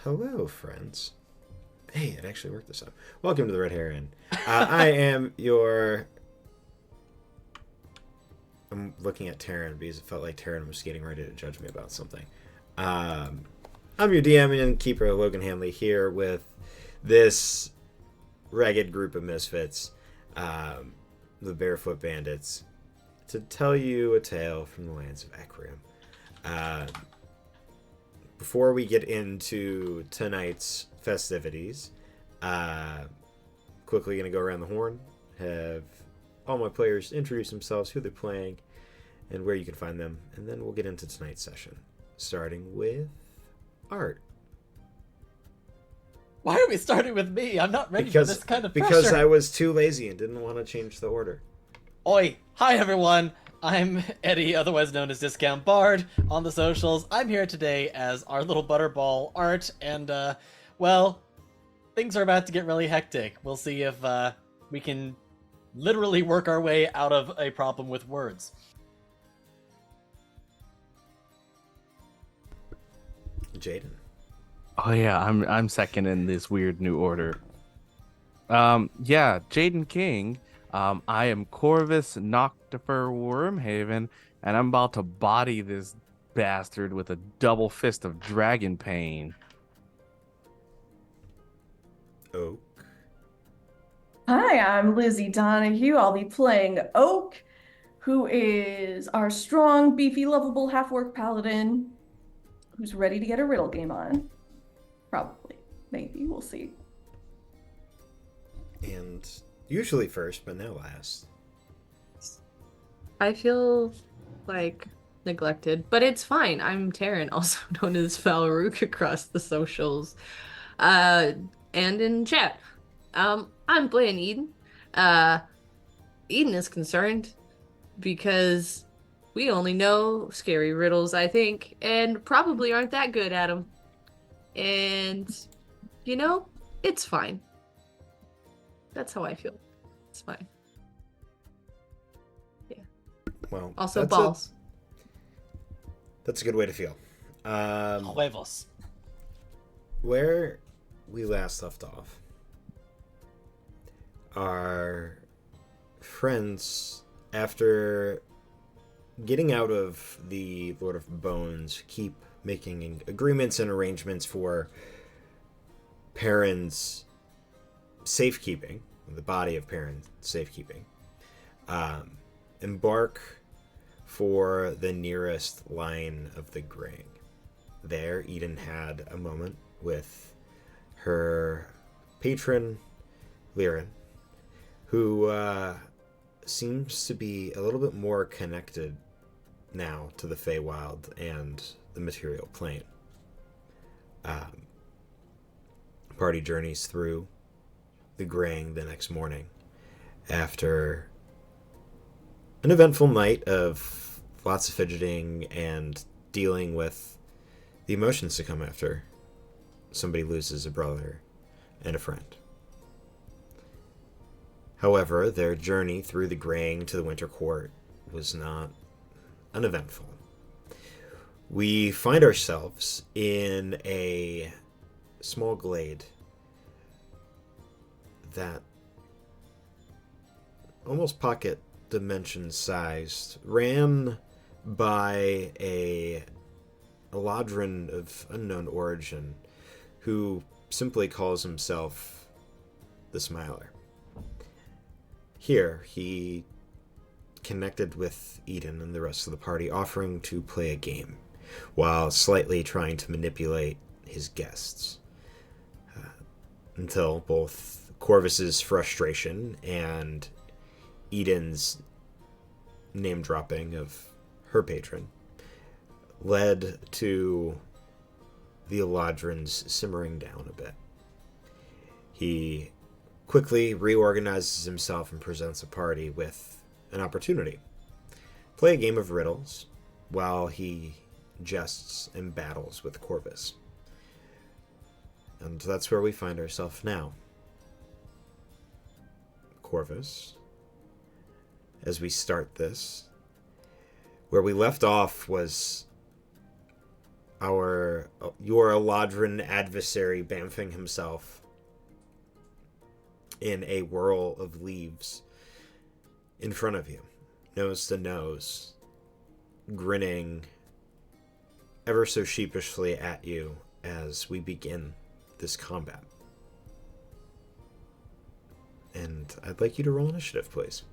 Hello, friends. Hey, it actually worked this time. Welcome to the Red Hair Inn. I am your. I'm looking at Taryn because it felt like Taryn was getting ready to judge me about something. Um, I'm your DM and keeper, Logan Hanley, here with this ragged group of misfits, the Barefoot Bandits, to tell you a tale from the lands of Ecriom. Um, Before we get into tonight's festivities, uh, quickly going to go around the horn, have all my players introduce themselves, who they're playing, and where you can find them, and then we'll get into tonight's session, starting with Art. Why are we starting with me? I'm not ready for this kind of Because pressure. I was too lazy and didn't want to change the order. Oi, hi everyone. I'm Eddie, otherwise known as Discount Bard, on the socials. I'm here today as our little butterball Art, and well, things are about to get really hectic. We'll see if we can literally work our way out of a problem with words. Jaden. Oh yeah, I'm second in this weird new order. Yeah, Jaden King. I am Corvus Noctifer Wormhaven, and I'm about to body this bastard with a double fist of dragon pain. Oak. Hi, I'm Lizzie Donahue. I'll be playing Oak, who is our strong, beefy, lovable half-orc paladin who's ready to get a riddle game on. Probably. Maybe. We'll see. And usually first, but now last. I feel like neglected, but it's fine. I'm Taryn, also known as Falrook across the socials, and in chat. I'm playing Eden. Eden is concerned because we only know scary riddles, I think, and probably aren't that good at them. And it's fine. That's how I feel. It's fine. Well, Also, that's balls. That's a good way to feel. Huevos. Where we last left off, our friends, after getting out of the Lord of Bones, keep making agreements and arrangements for Perrin's safekeeping, the body of Perrin's safekeeping, embark for the nearest line of the Graying. There, Eden had a moment with her patron, Lyran, who seems to be a little bit more connected now to the Feywild and the material plane. Party journeys through the Graying the next morning after an eventful night of lots of fidgeting and dealing with the emotions that come after somebody loses a brother and a friend. However, their journey through the Graying to the Winter Court was not uneventful. We find ourselves in a small glade that, almost pocket dimension sized, ran by a Eladrin of unknown origin who simply calls himself the Smiler. Here, he connected with Eden and the rest of the party, offering to play a game, while slightly trying to manipulate his guests. Until both Corvus's frustration and Eden's name-dropping of her patron led to the Eladrin's simmering down a bit. He quickly reorganizes himself and presents a party with an opportunity. Play a game of riddles while he jests and battles with Corvus. And that's where we find ourselves now. Corvus, as we start this, where we left off was your Eladrin adversary bamfing himself in a whirl of leaves in front of you, nose to nose, grinning ever so sheepishly at you as we begin this combat. And I'd like you to roll initiative, please.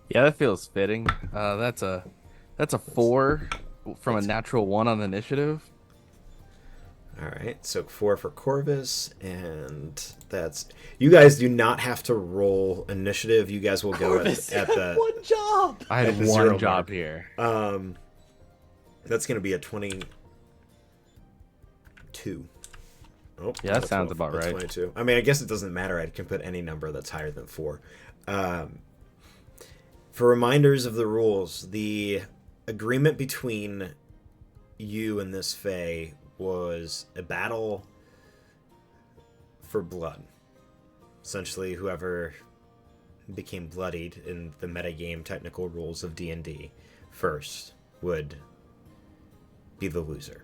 Yeah, that feels fitting. That's a 4 from a natural 1 on initiative. All right, so 4 for Corvus, and that's... You guys do not have to roll initiative. You guys will go Corvus, at you the... had one job. I had At the 0 one job mark. here. That's going to be a 22. Oh, Yeah, that not a sounds 12, about a right. 22. I mean, I guess it doesn't matter. I can put any number that's higher than 4. For reminders of the rules, the agreement between you and this Fae was a battle for blood. Essentially, whoever became bloodied in the metagame technical rules of D&D first would be the loser.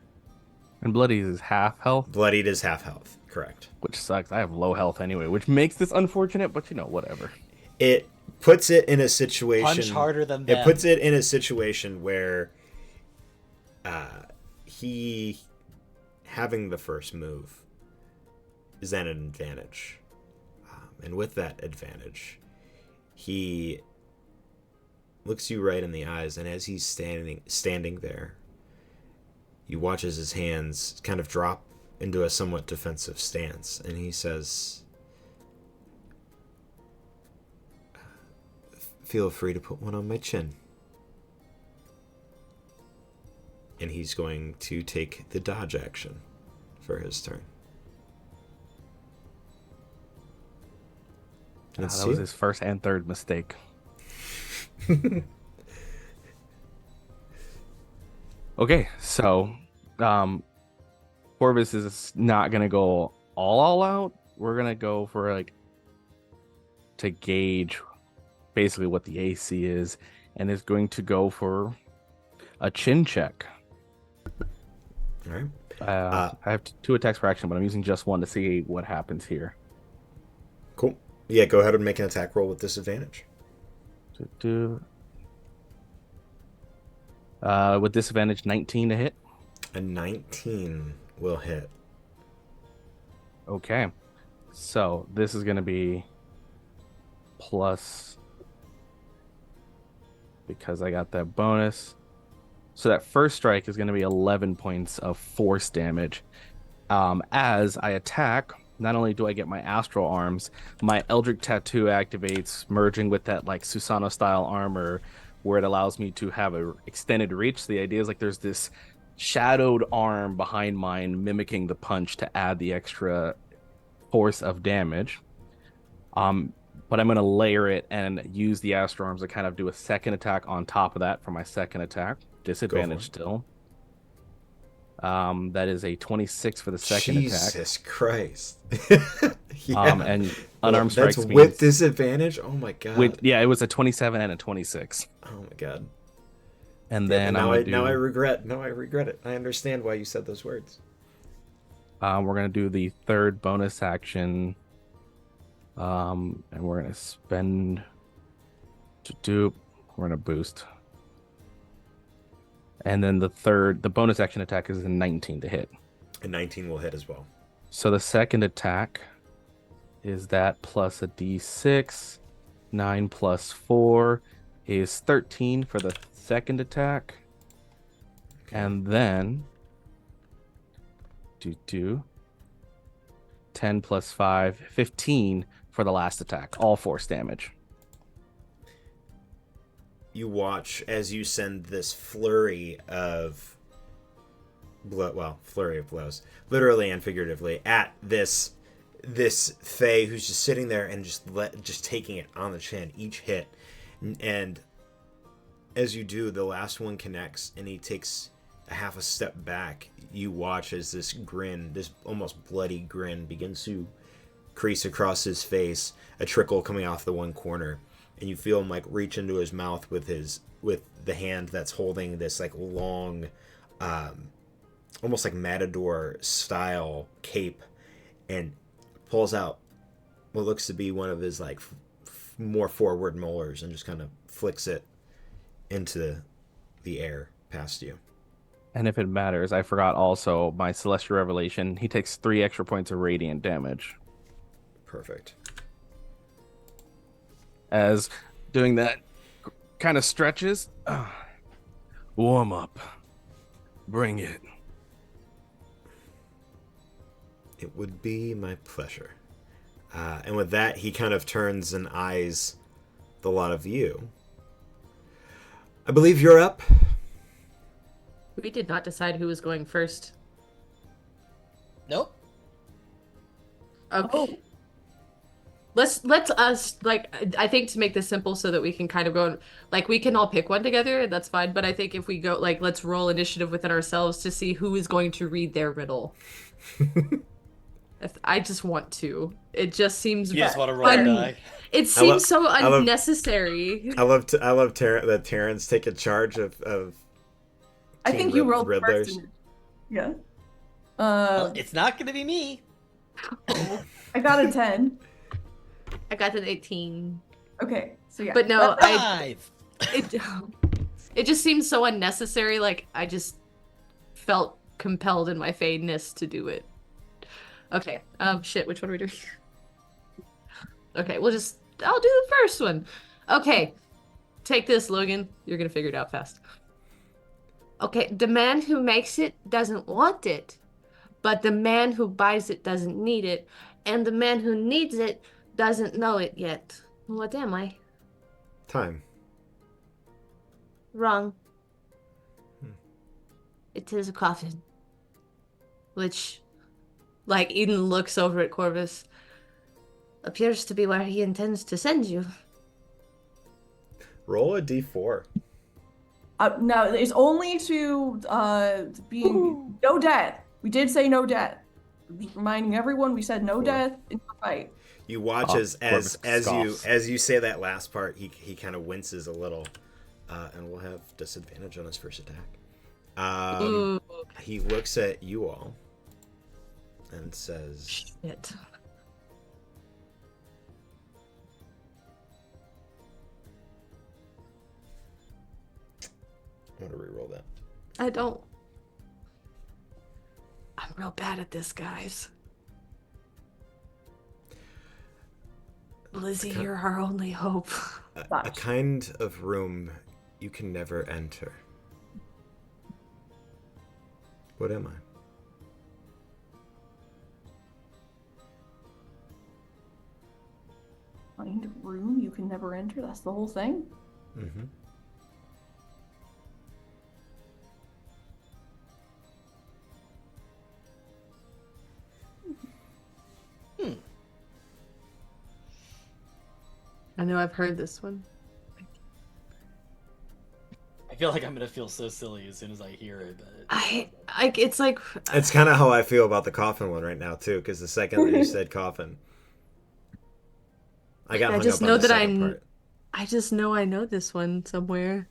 And Bloody is half health, Bloodied is half health, correct. which sucks. I have low health anyway, which makes this unfortunate, but whatever. It puts it in a situation... Punch harder than It them. puts it in a situation where he having the first move is at an advantage. And with that advantage, he looks you right in the eyes, and as he's standing there, you watch as his hands kind of drop into a somewhat defensive stance, and he says, "Feel free to put one on my chin." And he's going to take the dodge action for his turn. That was his first and third mistake. Okay, so Corvus is not gonna go all out. We're gonna go for to gauge basically what the AC is, and is going to go for a chin check. All right. I have 2 attacks per action, but I'm using just 1 to see what happens here. Cool. Yeah, go ahead and make an attack roll with disadvantage. With disadvantage, 19 to hit. A 19 will hit. Okay, so this is going to be plus, because I got that bonus. So that first strike is going to be 11 points of force damage. As I attack, not only do I get my astral arms, my Eldritch Tattoo activates, merging with that Susano style armor, where it allows me to have a extended reach. So the idea is there's this shadowed arm behind mine mimicking the punch to add the extra force of damage. But I'm going to layer it and use the astral arms to kind of do a second attack on top of that for my second attack. Disadvantage still. That is a 26 for the second attack. Jesus Christ. And unarmed strikes that's means with disadvantage? Oh my god. it was a 27 and a 26. Oh my god. And then now I regret it. I understand why you said those words. we're gonna do the third bonus action. And we're gonna spend we're gonna boost. And then the bonus action attack is a 19 to hit. A 19 will hit as well. So the second attack is that plus a d6. 9 plus 4 is 13 for the second attack. Okay. And then 10 plus 5, 15 for the last attack. All force damage. You watch as you send this flurry of blows, literally and figuratively, at this Fae who's just sitting there and just taking it on the chin, each hit. And as you do, the last one connects, and he takes a half a step back. You watch as this grin, this almost bloody grin, begins to crease across his face, a trickle coming off the one corner. and you feel him like reach into his mouth with the hand that's holding this like long, almost like matador style cape, and pulls out what looks to be one of his like more forward molars and just kind of flicks it into the air past you. And if it matters, I forgot also my Celestial Revelation. He takes 3 extra points of radiant damage. Perfect. As doing that kind of stretches. Warm up. Bring it. It would be my pleasure. And with that, he kind of turns and eyes the lot of you. I believe you're up. We did not decide who was going first. Nope. Okay. Oh. Let's us like I think to make this simple so that we can kind of go like we can all pick one together, that's fine, but I think if we go like let's roll initiative within ourselves to see who is going to read their riddle. I just want to. It just seems You just want to roll a die. It seems so love- unnecessary. I love that Terrence taking charge of I Team think you rolled Riddlers. first. Yeah. Well, it's not gonna be me. I got a 10. I got an 18. Okay, so yeah. But no, Five. it just seems so unnecessary. Like I just felt compelled in my fadeness to do it. Okay. Shit. Which one are we doing? Okay, I'll do the first one. Okay, take this, Logan. You're gonna figure it out fast. Okay, the man who makes it doesn't want it, but the man who buys it doesn't need it, and the man who needs it doesn't know it yet. What am I? Time. Wrong. It is a coffin. Which, like, Eden looks over at Corvus. Appears to be where he intends to send you. Roll a d4. No, it's only to being no death. We did say no death. Just reminding everyone, we said no death in the fight. You watch Corvus as you say that last part, he kind of winces a little, and will have disadvantage on his first attack. Ooh. He looks at you all and says, Shit. I'm going to reroll that. I don't. I'm real bad at this, guys. Lizzie, you're our only hope. A kind of room you can never enter. What am I? Find a room you can never enter. That's the whole thing. Mm-hmm. I know I've heard this one. I feel like I'm gonna feel so silly as soon as I hear it. But It's like It's kind of how I feel about the coffin one right now too, because the second that you said coffin, I got hung just up know on the that second part. I just know I know this one somewhere.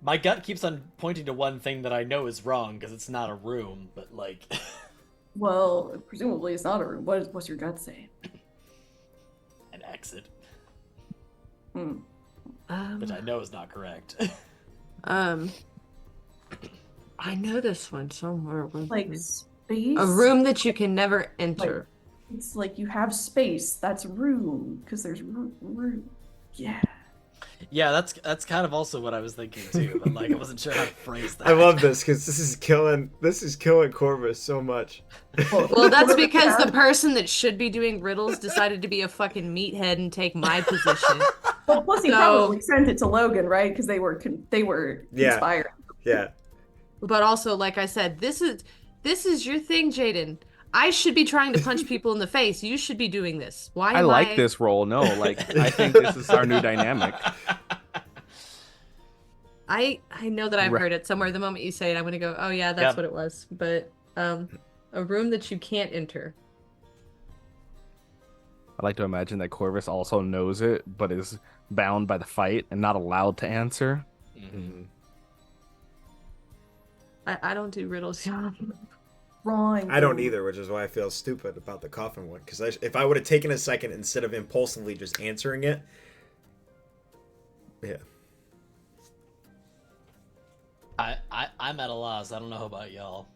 my gut keeps on pointing to one thing that I know is wrong because it's not a room, but like Well, presumably it's not a room. What's your gut saying? an exit, Hmm. which I know is not correct. I know this one somewhere. Like space? A room that you can never enter. It's like you have space. That's room because there's room. Yeah. Yeah, that's kind of also what I was thinking too, but like I wasn't sure how to phrase that. I love this because this is killing Corvus so much. Well, that's because the person that should be doing riddles decided to be a fucking meathead and take my position. Well, plus he probably sent it to Logan, right? Because they were Yeah. conspiring. Yeah. But also, like I said, this is your thing, Jaden. I should be trying to punch people in the face. You should be doing this. Why? I like this role. No, like I think this is our new dynamic. I know that I've heard it somewhere. The moment you say it, I'm gonna go, oh yeah, that's Yep. what it was. But a room that you can't enter. I like to imagine that Corvus also knows it, but is bound by the fight and not allowed to answer. Mhm. I don't do riddles. Drawing. I don't room. either, which is why I feel stupid about the coffin one. Because if I would have taken a second instead of impulsively just answering it, yeah. I'm at a loss. I don't know about y'all.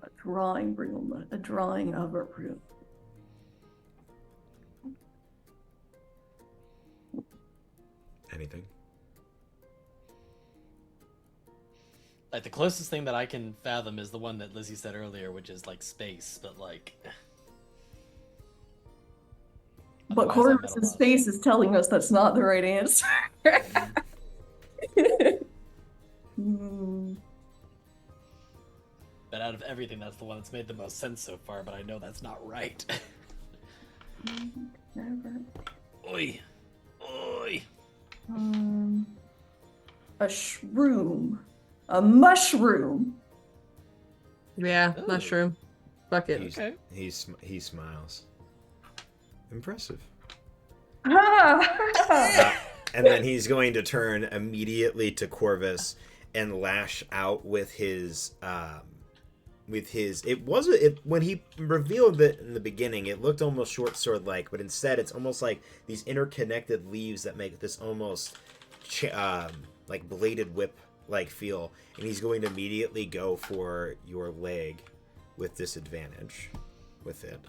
A drawing room. A drawing of a room. Anything? Like the closest thing that I can fathom is the one that Lizzie said earlier, which is like space, but like. But Otherwise, I'm at a Corvus's loss. face is telling us that's not the right answer. Hmm. But out of everything, that's the one that's made the most sense so far. But I know that's not right. Never. Oi, oi. A shroom. A mushroom. Yeah, Ooh. mushroom. Bucket. Okay. He smiles. Impressive. Ah! And then he's going to turn immediately to Corvus and lash out with his when he revealed it in the beginning, it looked almost short sword like, but instead it's almost like these interconnected leaves that make this almost like bladed whip like feel, and he's going to immediately go for your leg with disadvantage with it.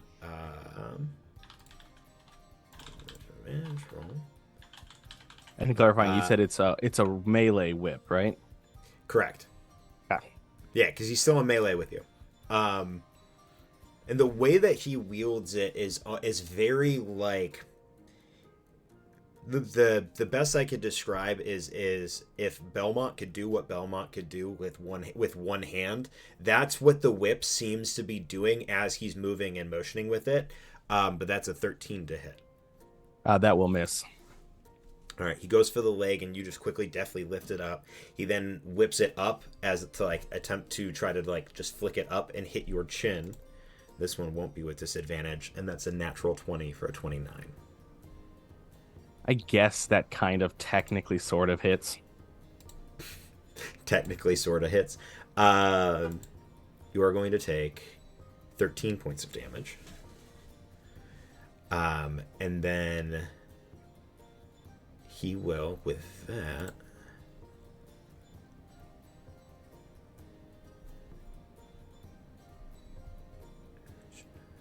Advantage roll. And clarifying, you said it's a melee whip, right? Correct. Yeah, because he's still in melee with you. And the way that he wields it is very like the best I could describe is if Belmont could do what Belmont could do with one hand, that's what the whip seems to be doing as he's moving and motioning with it. But that's a 13 to hit. That will miss. All right, he goes for the leg, and you just quickly, deftly lift it up. He then whips it up as to like attempt to try to like just flick it up and hit your chin. This one won't be with disadvantage, and that's a natural 20 for a 29. I guess that kind of technically sort of hits. Technically, sort of hits. You are going to take 13 points of damage, and then he will, with that,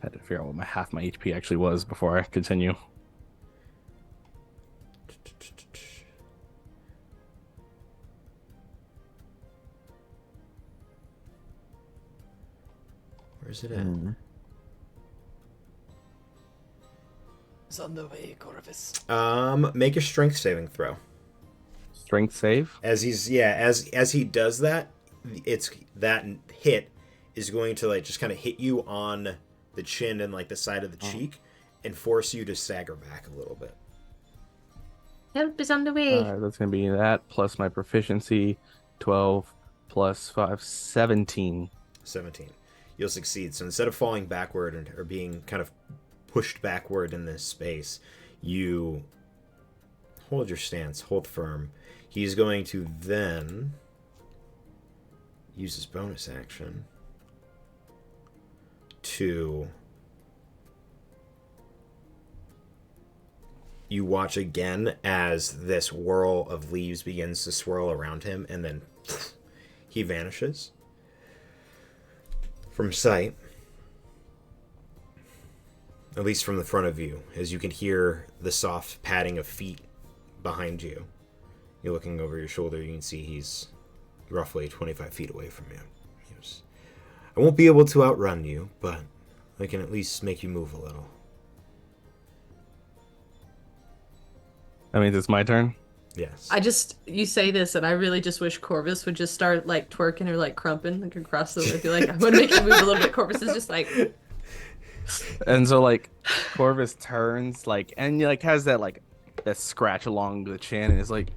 Had to figure out what half my HP actually was before I continue. where's it at? It's on the way, Corvus. Make a strength saving throw. Strength save? As he does that, it's that hit is going to like just kind of hit you on the chin and like the side of the cheek and force you to stagger back a little bit. Help is on the way. That's going to be that plus my proficiency, 12 plus 5, 17. 17. You'll succeed. So instead of falling backward or being kind of pushed backward in this space, you hold your stance, hold firm. He's going to then use his bonus action to... You watch again as this whirl of leaves begins to swirl around him, and then he vanishes from sight, at least from the front of you, as you can hear the soft padding of feet behind you. You're looking over your shoulder, you can see he's roughly 25 feet away from you. I won't be able to outrun you, but I can at least make you move a little. That means it's my turn? Yes. You say this, and I really just wish Corvus would just start, like, twerking or, like, crumping, like, across the way. Be like, I'm gonna make you move a little bit. Corvus is just like... And so, like, Corvus turns, like, and, like, has that, like, that scratch along the chin, and is like...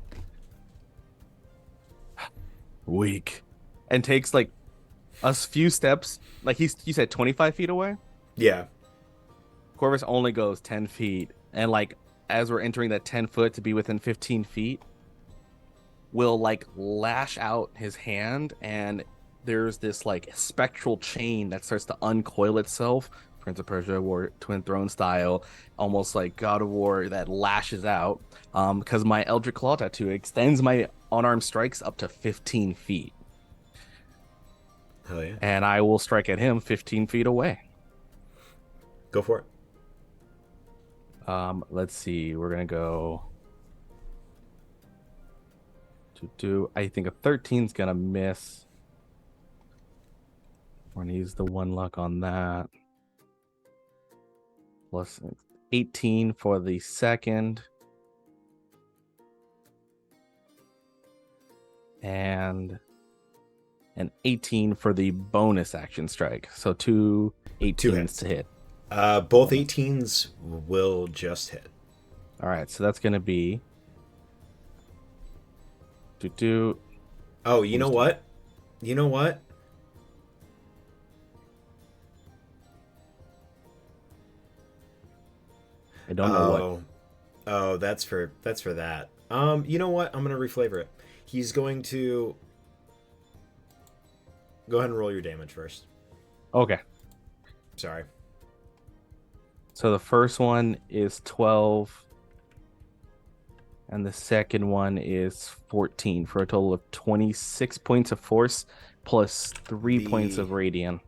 Weak. And takes, like, a few steps. Like, you said 25 feet away? Yeah. Corvus only goes 10 feet, and like as we're entering that 10 foot to be within 15 feet, will like lash out his hand, and there's this like spectral chain that starts to uncoil itself, Prince of Persia War Twin Throne style, almost like God of War that lashes out. Because my Eldritch Claw tattoo extends my unarmed strikes up to 15 feet. Hell yeah. And I will strike at him 15 feet away. Go for it. Let's see. We're gonna go to I think a 13's gonna miss. We're gonna use the 1 luck on that. Plus 18 for the second. And an 18 for the bonus action strike. So two 18s to hit. Both 18s will just hit. All right, so that's gonna be Oh, you know what? You know what? I don't know what. Oh, that's for that. You know what? I'm gonna reflavor it. He's going to go ahead and roll your damage first. Okay. Sorry. So the first one is 12, and the second one is 14 for a total of 26 points of force plus 3 points of radiant.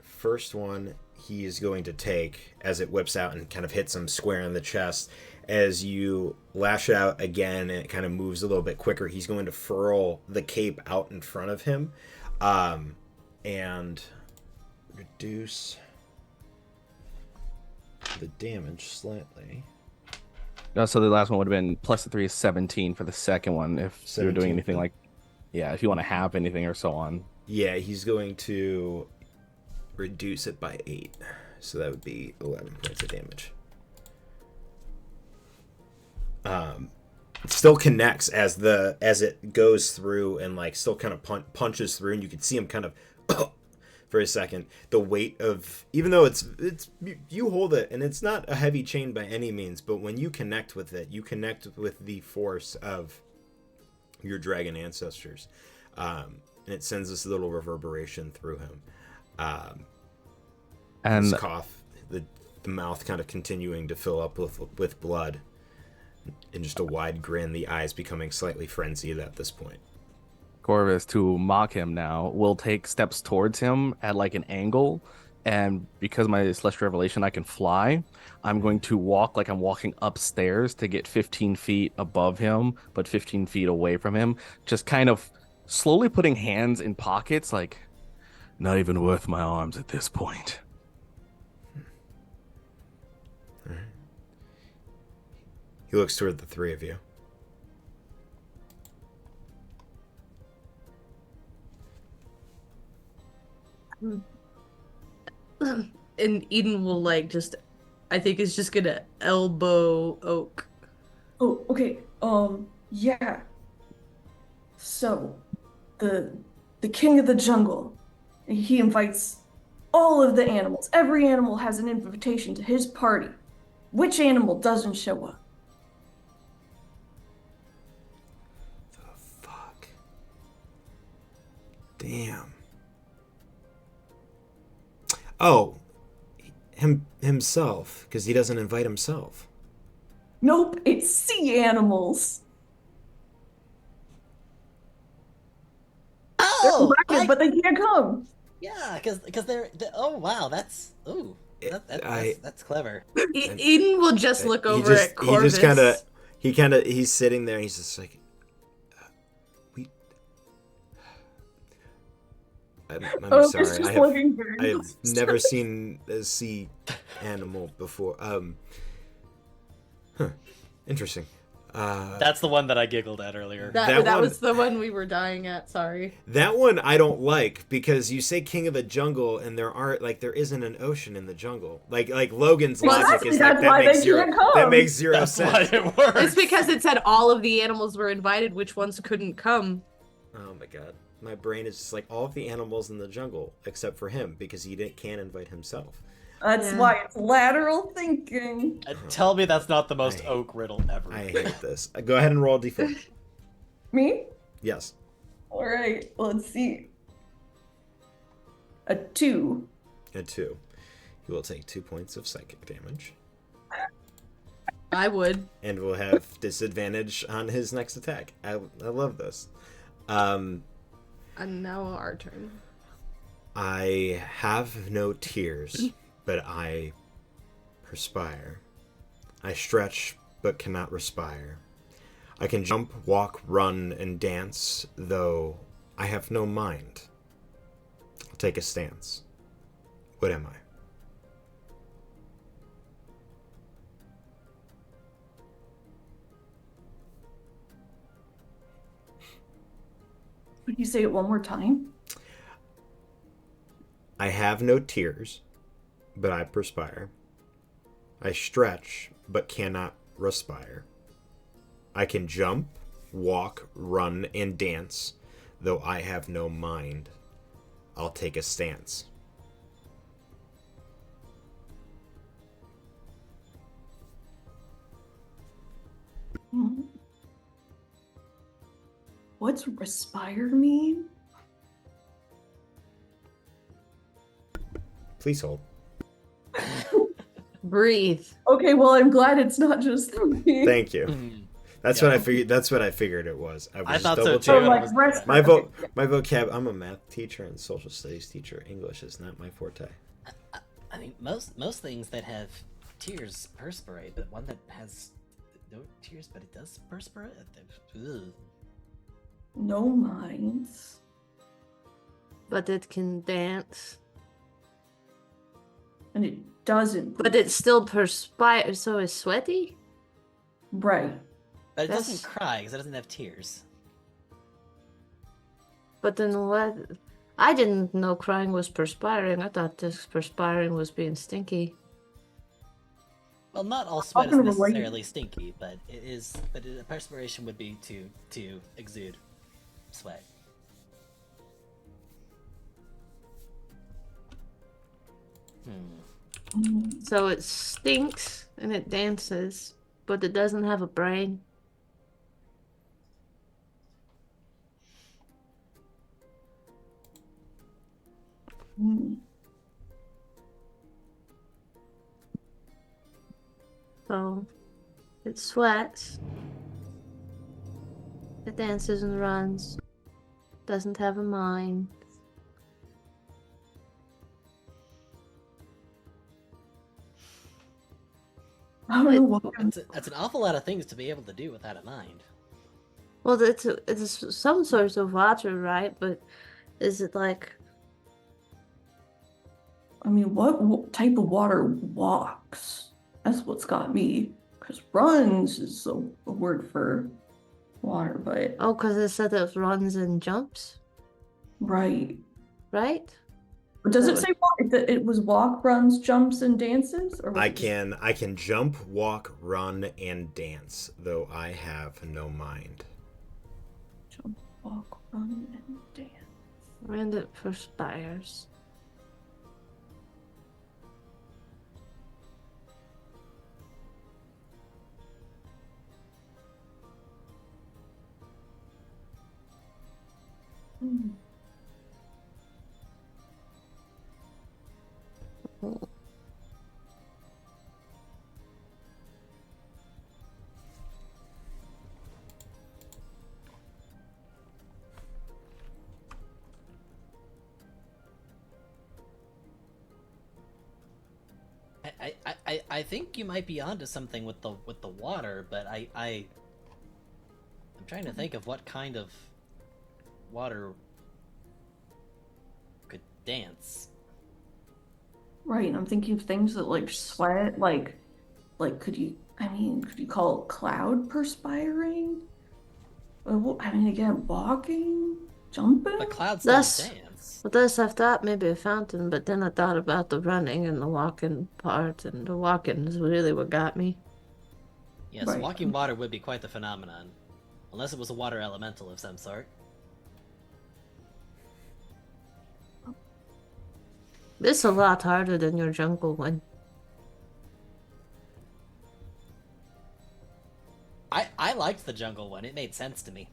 First one he is going to take as it whips out and kind of hits him square in the chest. As you lash out again, and it kind of moves a little bit quicker, he's going to furl the cape out in front of him and reduce the damage slightly. No, so the last one would have been plus the 3 is 17 for the second one if you're doing anything like, yeah, if you want to have anything or so on. Yeah, he's going to reduce it by 8. So that would be 11 points of damage. It still connects as it goes through and like still kind of punches through, and you can see him kind of for a second. The weight of, even though it's you hold it and it's not a heavy chain by any means, but when you connect with it, you connect with the force of your dragon ancestors, and it sends this little reverberation through him. And his cough, the mouth kind of continuing to fill up with blood, and just a wide grin, the eyes becoming slightly frenzied at this point. Corvus, to mock him now, will take steps towards him at like an angle, and because my Celestial Revelation I can fly, I'm going to walk like I'm walking upstairs to get 15 feet above him, but 15 feet away from him, just kind of slowly putting hands in pockets, like, not even worth my arms at this point. All right. He looks toward the three of you. And Eden will like just, I think is just gonna elbow Oak. Oh, okay. Yeah. So, the king of the jungle, he invites all of the animals. Every animal has an invitation to his party. Which animal doesn't show up? The fuck? Damn. Oh, himself, because he doesn't invite himself. Nope, it's sea animals. Oh, They're invited, but they can't come. yeah, because they're oh wow, that's that's clever. Eden will just look over at Corvus. He's sitting there. And he's just like, I'm sorry. I've never seen a sea animal before. Interesting. That's the one that I giggled at earlier. That was the one we were dying at. Sorry. That one I don't like because you say king of the jungle and there isn't an ocean in the jungle. Like Logan's logic is like that makes zero sense. Why it works. It's because it said all of the animals were invited. Which ones couldn't come? Oh my god. My brain is just like all of the animals in the jungle except for him because he can't invite himself. That's Yeah. why it's lateral thinking. Tell me that's not the most I- oak riddle ever. I hate this. Go ahead and roll a d4. Me? Yes. All right, let's see. A 2. A 2. You will take 2 points of psychic damage. I would. And will have disadvantage on his next attack. I love this. And now our turn. I have no tears, but I perspire. I stretch, but cannot respire. I can jump, walk, run, and dance, though I have no mind. I'll take a stance. What am I? Would you say it one more time? I have no tears, but I perspire. I stretch, but cannot respire. I can jump, walk, run, and dance, though I have no mind. I'll take a stance. Hmm. What's respire mean? Please hold. Breathe. Okay, well, I'm glad it's not just me. Thank you. Mhm. That's Yeah. what I figured. That's what I figured it was. I was I just thought so double too. So, checking. like, rest. My vocab. I'm a math teacher and social studies teacher. English is not my forte. I mean, most things that have tears perspirate, but one that has no tears but it does perspirate. Ugh. No minds. But it can dance. And it doesn't. But it still perspires, so it's sweaty? Right. But it That's- doesn't cry because it doesn't have tears. But then what? I didn't know crying was perspiring. I thought this perspiring was being stinky. Well, not all sweat is Often related. necessarily stinky, but it is. But perspiration would be to exude sweat. So it stinks and it dances, but it doesn't have a brain. Hmm. So it sweats. It dances and runs. Doesn't have a mind. I don't know what. That's an awful lot of things to be able to do without a mind. Well, it's some sort of water, right? But is it like I mean, what type of water walks? That's what's got me. Because runs is a word for water, but oh, because it said it runs and jumps, right. right? But does it So- say walk? It was walk, runs, jumps, and dances? Or was I it just- can jump, walk, run, and dance, though I have no mind. Jump, walk, run, and dance. And it perspires. Hmm. I think you might be onto something with the water, but I'm trying to think of what kind of water could dance. Right, and I'm thinking of things that like sweat, could you? I mean, could you call it cloud perspiring? I mean, again, walking, jumping. But clouds That's- don't dance. Well, this I thought maybe a fountain, but then I thought about the running and the walking part, and the walking is really what got me. Yes, Right. walking water would be quite the phenomenon, unless it was a water elemental of some sort. This is a lot harder than your jungle one. I liked the jungle one. It made sense to me.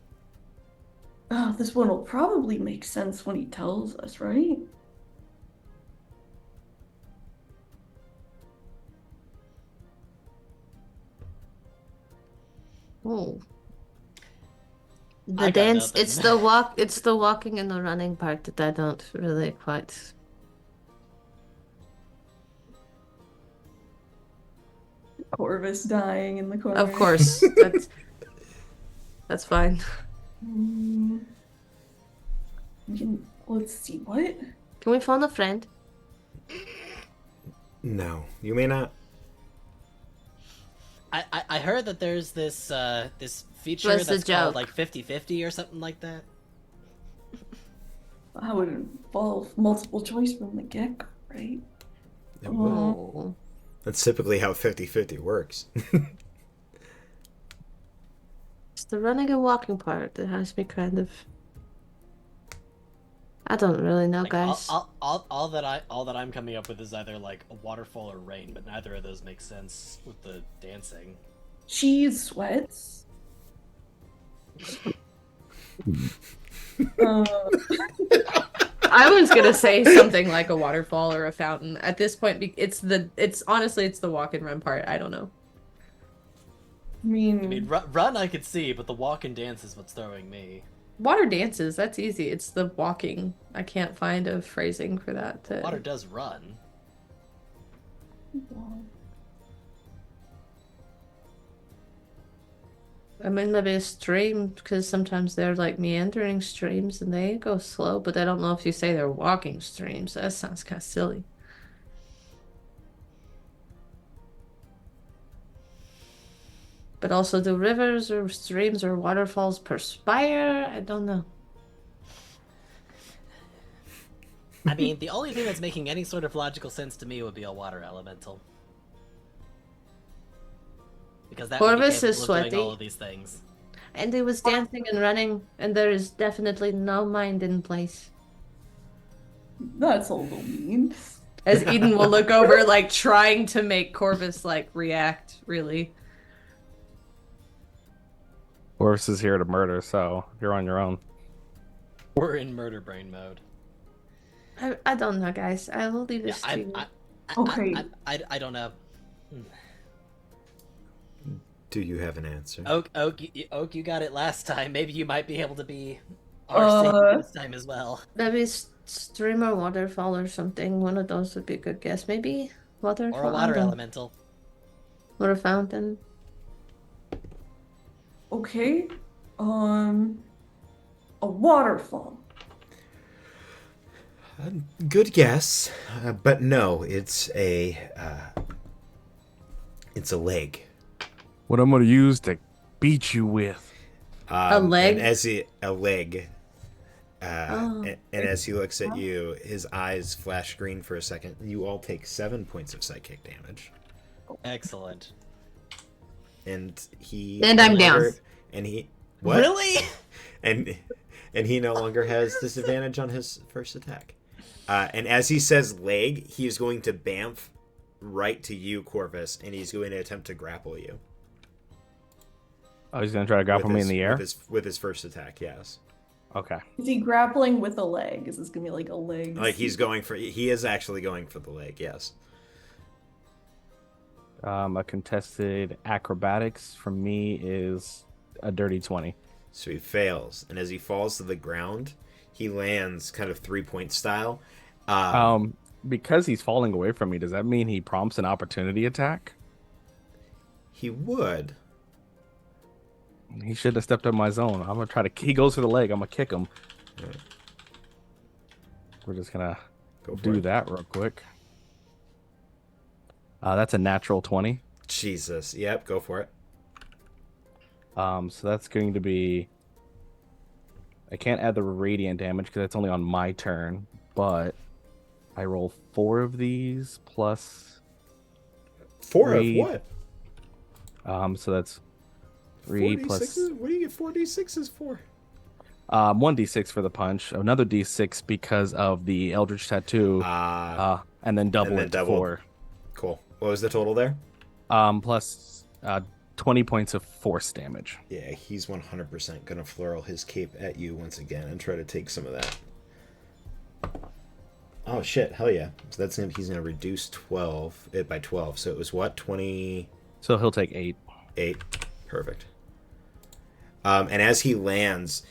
Oh, this one will probably make sense when he tells us, right? Oh. I The got dance, nothing. it's the walking and the running part that I don't really quite. Corvus dying in the corner. Of course, that's fine. Mm, let's see, what? Can we phone a friend? No, you may not. I heard that there's this this feature What's the that's called joke? like 50-50 or something like that. That would involve multiple choice from the get-go, right? It would. Oh. That's typically how 50-50 works. It's the running and walking part that has me kind of. I don't really know, Like, guys. all that I'm coming up with is either like a waterfall or rain, but neither of those make sense with the dancing. Cheese sweats. uh, I was gonna say something like a waterfall or a fountain. At this point, it's honestly it's the walk and run part. I don't know. I mean, I mean, run I could see, but the walk and dance is what's throwing me. Water dances, that's easy. It's the walking. I can't find a phrasing for that. Water does run. I mean, maybe a stream, because sometimes they're like meandering streams and they go slow, but I don't know if you say they're walking streams. That sounds kind of silly. But also, do rivers or streams or waterfalls perspire? I don't know. I mean, the only thing that's making any sort of logical sense to me would be a water elemental. Because that would be Corvus capable is of sweaty. doing all of these things. And he was dancing and running, and there is definitely no mind in place. that's a little mean. As Eden will look over, like trying to make Corvus like react, really. Horse is here to murder, so you're on your own. We're in murder brain mode. I don't know, guys. I will leave Yeah, this to you. Okay. I don't know. Do you have an answer? Oak, you got it last time. Maybe you might be able to be our savior this time as well. Maybe stream or waterfall or something. One of those would be a good guess. Maybe waterfall. Or a water elemental. Or a fountain. Okay. A waterfall. Good guess, but no, it's a leg. What I'm gonna use to beat you with. A leg? And as a leg. Oh. And as he looks at you, his eyes flash green for a second. You all take 7 points of psychic damage. Excellent. And he And I'm down. And he what? Really? And he no longer has disadvantage on his first attack. And as he says leg, he is going to bamf right to you, Corvus, and he's going to attempt to grapple you. Oh, he's gonna try to grapple me in the air. With his first attack, yes. Okay. Is he grappling with a leg? Is this gonna be like a leg? Like he is actually going for the leg, yes. A contested acrobatics from me is a dirty 20. So he fails, and as he falls to the ground, he lands kind of 3-point style. Because he's falling away from me, does that mean he prompts an opportunity attack? He would. He should have stepped up my zone. I'm gonna try to. He goes for the leg. I'm gonna kick him. Right. We're just gonna Go for do it. that real quick. That's a natural 20. Jesus. Yep, go for it. So that's going to be. I can't add the radiant damage because that's only on my turn, but I roll 4 of these plus. 4 3. of what? So that's 3 plus. 4d6s? What do you get 4d6s for? 1d6 for the punch, another d6 because of the Eldritch Tattoo, and then double it to doubled. 4. Cool. What was the total there? Plus 20 points of force damage. Yeah, he's 100% gonna floral his cape at you once again and try to take some of that. Oh shit! Hell yeah! So he's gonna reduce it by 12. So it was what 20. So he'll take 8. 8. Perfect. And as he lands,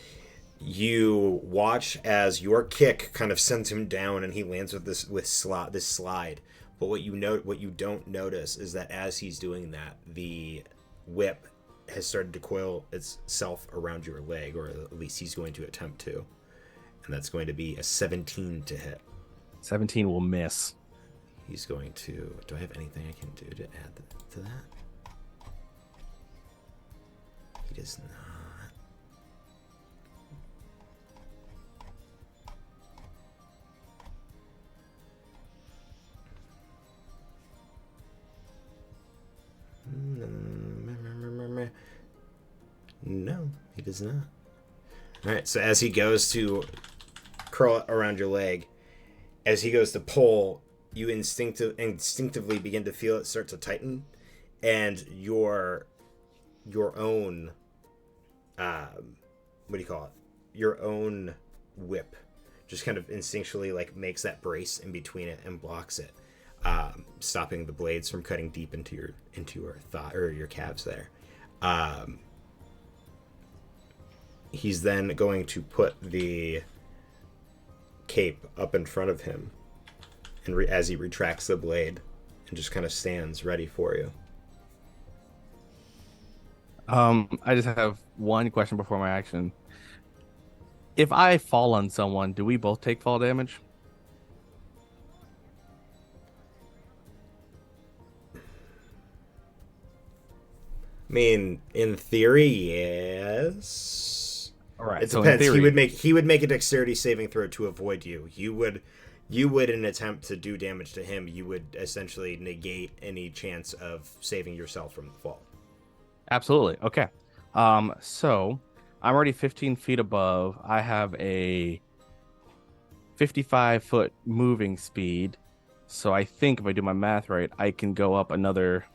you watch as your kick kind of sends him down, and he lands with this slide. But what you don't notice is that as he's doing that, the whip has started to coil itself around your leg, or at least he's going to attempt to, and that's going to be a 17 to hit. 17 will miss. He's going to. Do I have anything I can do to add to that? He does not. No, he does not. Alright, so as he goes to curl it around your leg, as he goes to pull, you instinctively begin to feel it start to tighten, and your own what do you call it? Your own whip just kind of instinctually like makes that brace in between it and blocks it, stopping the blades from cutting deep into your thigh or your calves there. He's then going to put the cape up in front of him, and as he retracts the blade, and just kind of stands ready for you. I just have one question before my action. If I fall on someone, do we both take fall damage? I mean, in theory, yes. All right. It so depends. in theory, He would make a dexterity saving throw to avoid you. You would in an attempt to do damage to him, you would essentially negate any chance of saving yourself from the fall. Absolutely. Okay. So I'm already 15 feet above. I have a 55-foot moving speed. So I think if I do my math right, I can go up another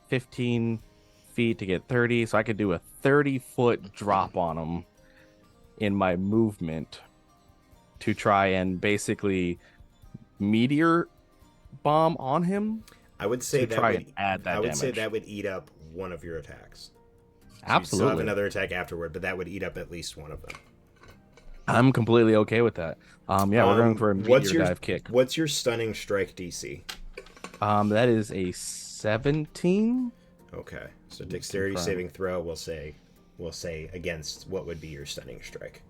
15 feet to get 30. So I could do a 30-foot drop on him in my movement to try and basically meteor bomb on him. I would say that try would and add that I would damage. say that would eat up one of your attacks. So Absolutely. you'd still have another attack afterward, but that would eat up at least one of them. I'm completely okay with that. Yeah, we're going for a meteor dive kick. What's your stunning strike DC? That is a 17. Okay, so dexterity saving throw. We'll say against what would be your stunning strike.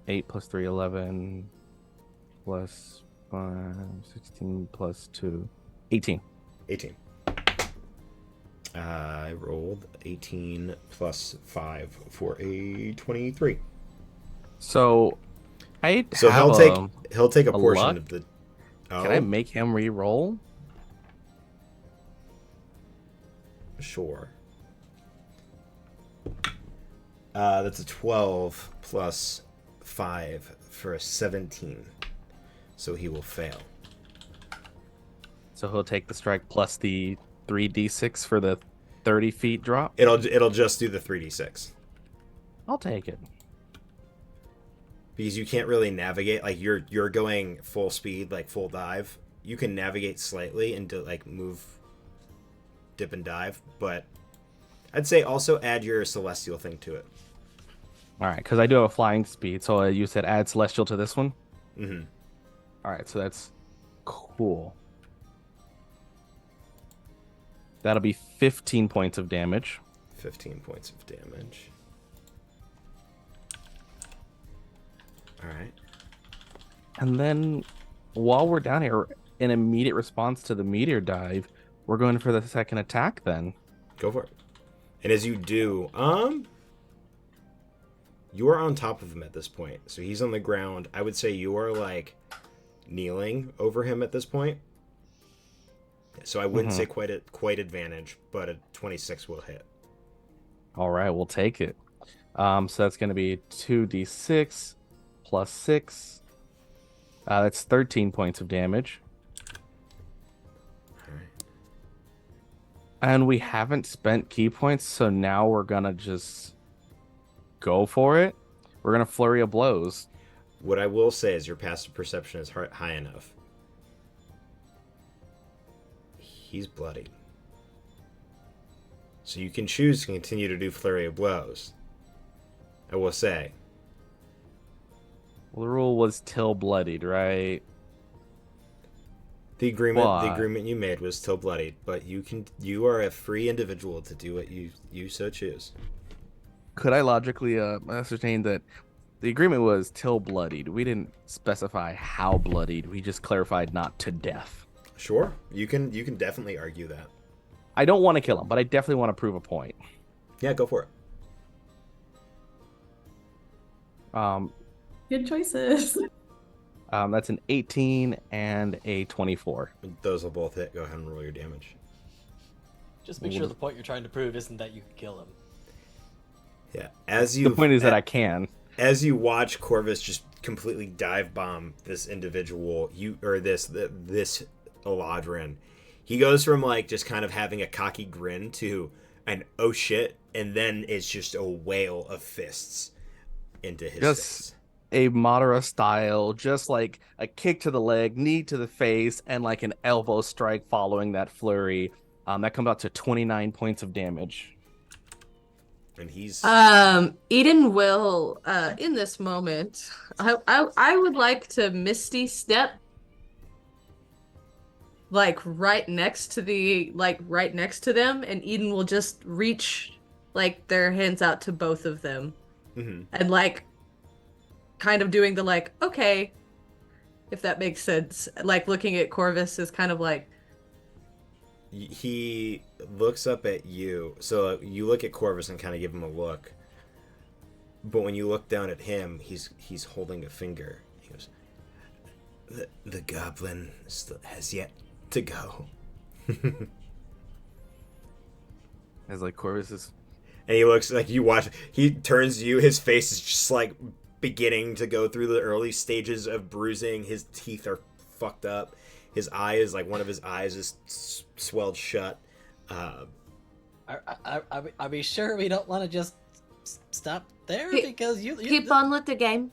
8 plus 3, 11 plus 5, 16 plus 2, 18. 18. I rolled 18 plus 5 for a 23. So he'll take a portion luck? of the. Can I make him re-roll? Sure. That's a 12 plus 5 for a 17. So he will fail. So he'll take the strike plus the 3d6 for the 30 feet drop? It'll just do the 3d6. I'll take it. Because you can't really navigate, like you're going full speed, like full dive. You can navigate slightly and like move, dip and dive, but I'd say also add your celestial thing to it. All right, because I do have a flying speed, so you said add celestial to this one? Mm-hmm. All right, so that's cool. That'll be 15 points of damage. 15 points of damage. All right. And then while we're down here, in immediate response to the meteor dive, we're going for the second attack then. Go for it. And as you do, you are on top of him at this point. So he's on the ground. I would say you are like kneeling over him at this point. So I wouldn't say quite advantage, but a 26 will hit. All right, we'll take it. So that's going to be 2d6 plus 6. That's 13 points of damage. All right. And we haven't spent key points, so now we're going to just go for it. We're going to flurry of blows. What I will say is your passive perception is high enough. He's bloodied. So you can choose to continue to do flurry of blows. I will say. Well, the rule was till bloodied, right? The agreement Why? you made was still bloodied, but you are a free individual to do what you so choose. Could I logically ascertain that the agreement was till bloodied? We didn't specify how bloodied. We just clarified not to death. Sure, you can definitely argue that. I don't want to kill him, but I definitely want to prove a point. Yeah, go for it. Good choices. That's an 18 and a 24. Those will both hit. Go ahead and roll your damage. Just make sure the point you're trying to prove isn't that you can kill him. Yeah, the point is that I can. As you watch Corvus just completely dive bomb this individual, this Eladrin, he goes from like just kind of having a cocky grin to an oh shit, and then it's just a whale of fists into his face. A Madara style, just like a kick to the leg, knee to the face, and like an elbow strike following that flurry. That comes out to 29 points of damage. And he's Eden will in this moment I would like to Misty Step right next to them, and Eden will just reach like their hands out to both of them. Mm-hmm. And like kind of doing the okay, if that makes sense. Like looking at Corvus is kind of like, he looks up at you. So you look at Corvus and kind of give him a look. But when you look down at him, he's holding a finger. He goes, the goblin still has yet to go. As like Corvus is, and he looks like you watch. He turns to you. His face is just like beginning to go through the early stages of bruising. His teeth are fucked up. His eye is like one of his eyes is swelled shut. Are we sure we don't want to just stop there? Because you keep on with the game.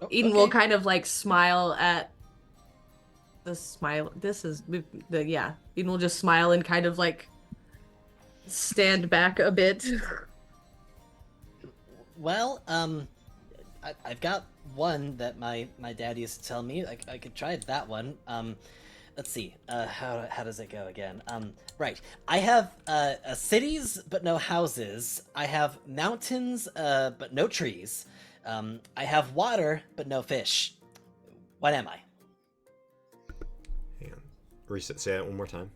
Oh, Eden okay. will kind of like smile at the smile. Eden will just smile and kind of like stand back a bit. Well, I've got one that my dad used to tell me. I could try that one. Let's see. How does it go again? Right. I have cities but no houses. I have mountains but no trees. I have water but no fish. What am I? Hang on. Say that one more time.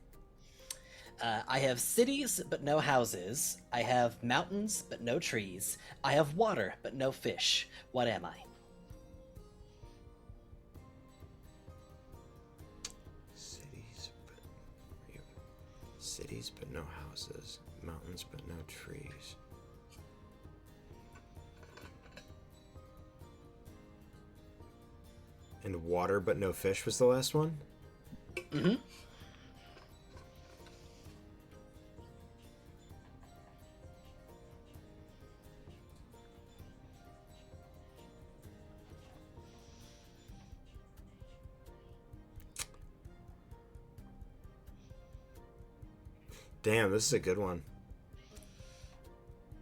I have cities but no houses. I have mountains but no trees. I have water but no fish. What am I? Cities but no houses. Mountains but no trees. And water but no fish was the last one? Mm-hmm. Damn, this is a good one.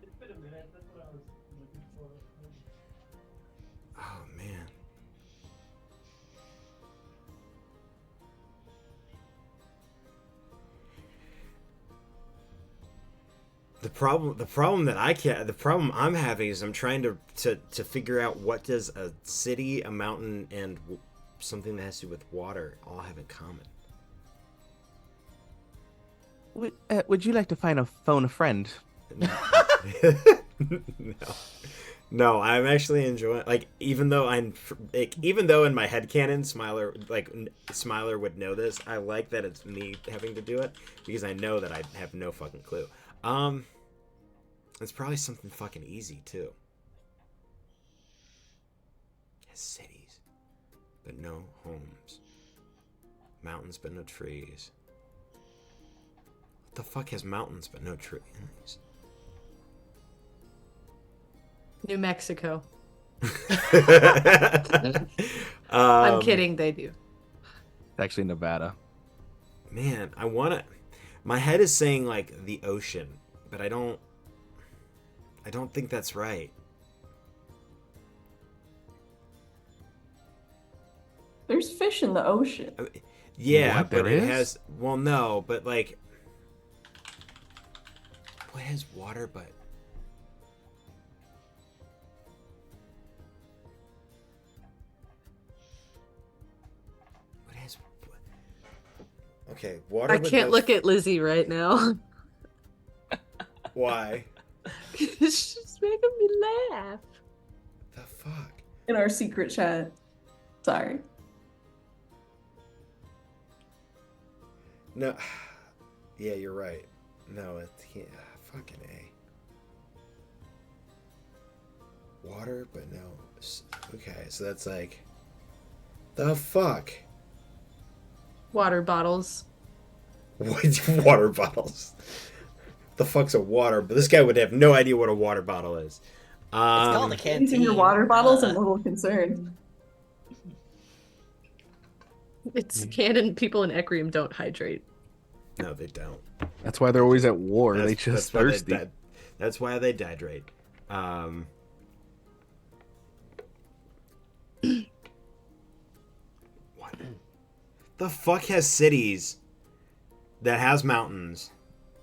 It's been a minute. That's what I was looking for. Oh, man. The problem I'm having is I'm trying to figure out what does a city, a mountain, and something that has to do with water all have in common. would you like to phone a friend? No. No, I'm actually enjoying, even though in my headcanon Smiler would know this, I like that it's me having to do it because I know that I have no fucking clue. It's probably something fucking easy too. It has cities, but no homes. Mountains, but no trees. What the fuck has mountains, but no trees? New Mexico. I'm I'm kidding, they do. It's actually Nevada. Man, I want to. My head is saying like the ocean, but I don't think that's right. There's fish in the ocean. Yeah, What, but there it is? has. Well, no, but like, what has water? But what has? Okay, water. I but can't no- look at Lizzie right now. Why? She's making me laugh. The fuck? In our secret chat. Sorry. No. Yeah, you're right. No, it can't. Fucking A. Water, but no. Okay, so that's like. The fuck? Water bottles. What? Water bottles? The fuck's a water? But this guy would have no idea what a water bottle is. It's called a canteen. Using your water bottles, I'm a little concerned. It's canon. People in Ecriom don't hydrate. No, they don't. That's why they're always at war. They just why thirsty. That's why they dehydrate. What? The fuck has cities that has mountains?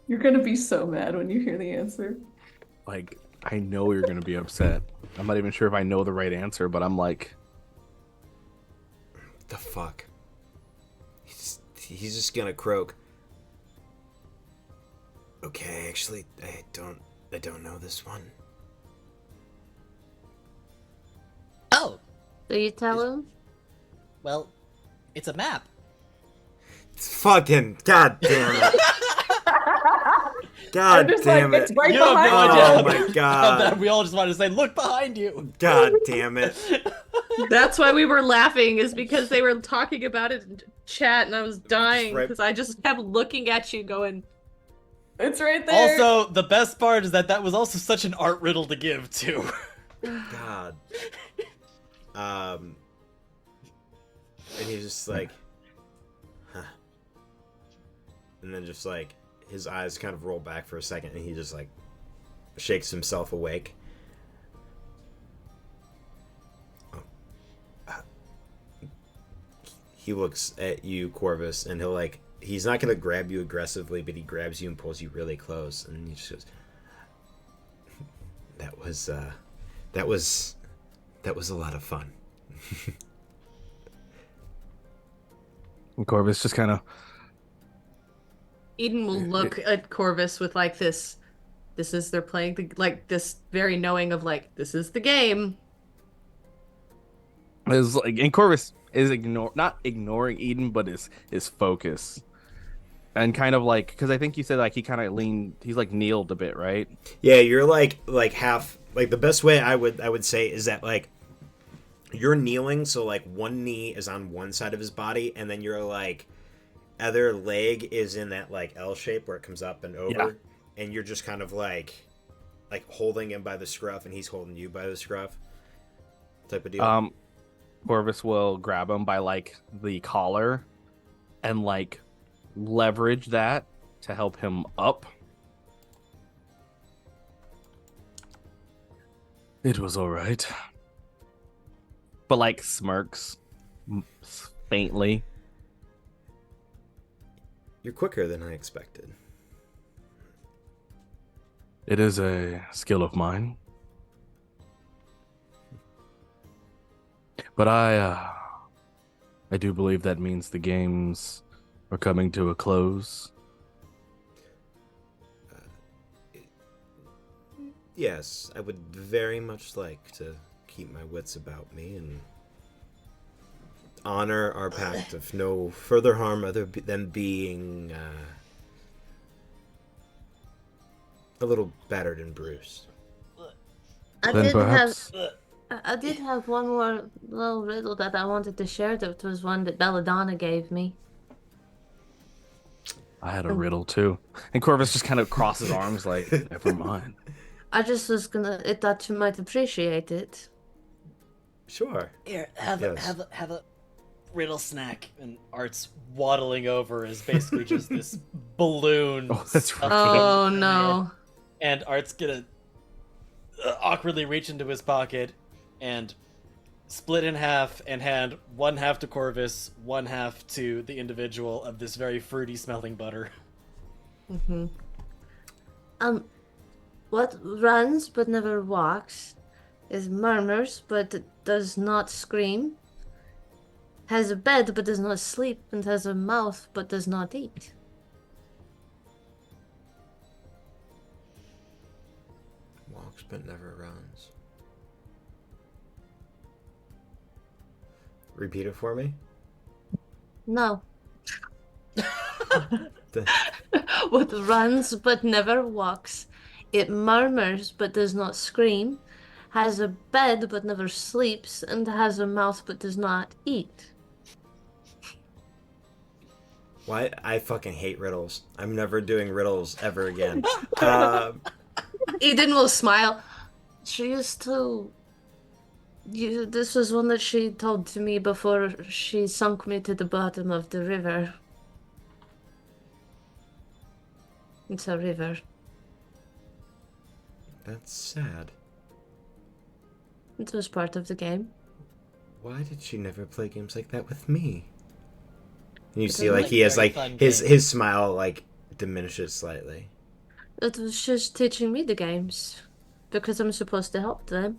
You're gonna be so mad when you hear the answer. Like, I know you're gonna be upset. I'm not even sure if I know the right answer, but I'm like, The fuck? He's just gonna croak. Okay, actually, I don't know this one. Oh, So you tell him? well, it's a map. Fucking goddamn it! I'm God just damn like, it! it's right You have no behind idea. Oh how my that- God. how that we all just wanted to say, look behind you. God damn it! That's why we were laughing, is because they were talking about it in chat, and I was dying right- because I just kept looking at you, going, It's right there. Also, the best part is that was also such an art riddle to give too. God. And he's just like, huh. And then just like his eyes kind of roll back for a second, and he just like shakes himself awake. He looks at you, Corvus, and he's not gonna grab you aggressively, but he grabs you and pulls you really close, and he just goes, that was a lot of fun. and Corvus just kind of, Eden will look at Corvus with like this is they're playing the, like, this very knowing of like, this is the game. is like, and Corvus is not ignoring Eden, but is focus, and kind of like, because I think you said like he kind of leaned, he's like kneeled a bit, right? Yeah, you're like half, like the best way I would say is that like you're kneeling, so like one knee is on one side of his body, and then your like other leg is in that like L shape where it comes up and over, Yeah. and you're just kind of like holding him by the scruff, and he's holding you by the scruff, type of deal. Corvus will grab him by like the collar and like leverage that to help him up. It was all right. But like smirks faintly. You're quicker than I expected. It is a skill of mine. But I do believe that means the games are coming to a close. Yes, I would very much like to keep my wits about me and honor our pact of no further harm other than being a little battered and bruised. I Then did have perhaps I did have one more little riddle that I wanted to share. That was one that Belladonna gave me. I had a riddle too. And Corvus just kind of crosses arms like, never mind. I just was gonna. I thought you might appreciate it. Sure. Here, have a Yes. have a riddle snack. And Art's waddling over is basically just this balloon. Oh, that's stuffed right. in Oh the area. no! And Art's gonna awkwardly reach into his pocket and split in half and hand one half to Corvus, one half to the individual of this very fruity smelling butter. Mm-hmm. What runs but never walks, is murmurs but does not scream, has a bed but does not sleep, and has a mouth but does not eat. Walks but never runs. Repeat it for me. No. The- What runs but never walks, it murmurs but does not scream, has a bed but never sleeps, and has a mouth but does not eat. Why? I fucking hate riddles. I'm never doing riddles ever again. Eden will smile. She used to. This was one that she told to me before she sunk me to the bottom of the river. It's a river. That's sad. It was part of the game. Why did she never play games like that with me? And you It's see, a like, he has, very like, fun his game. his smile, like, diminishes slightly. It was just teaching me the games. Because I'm supposed to help them.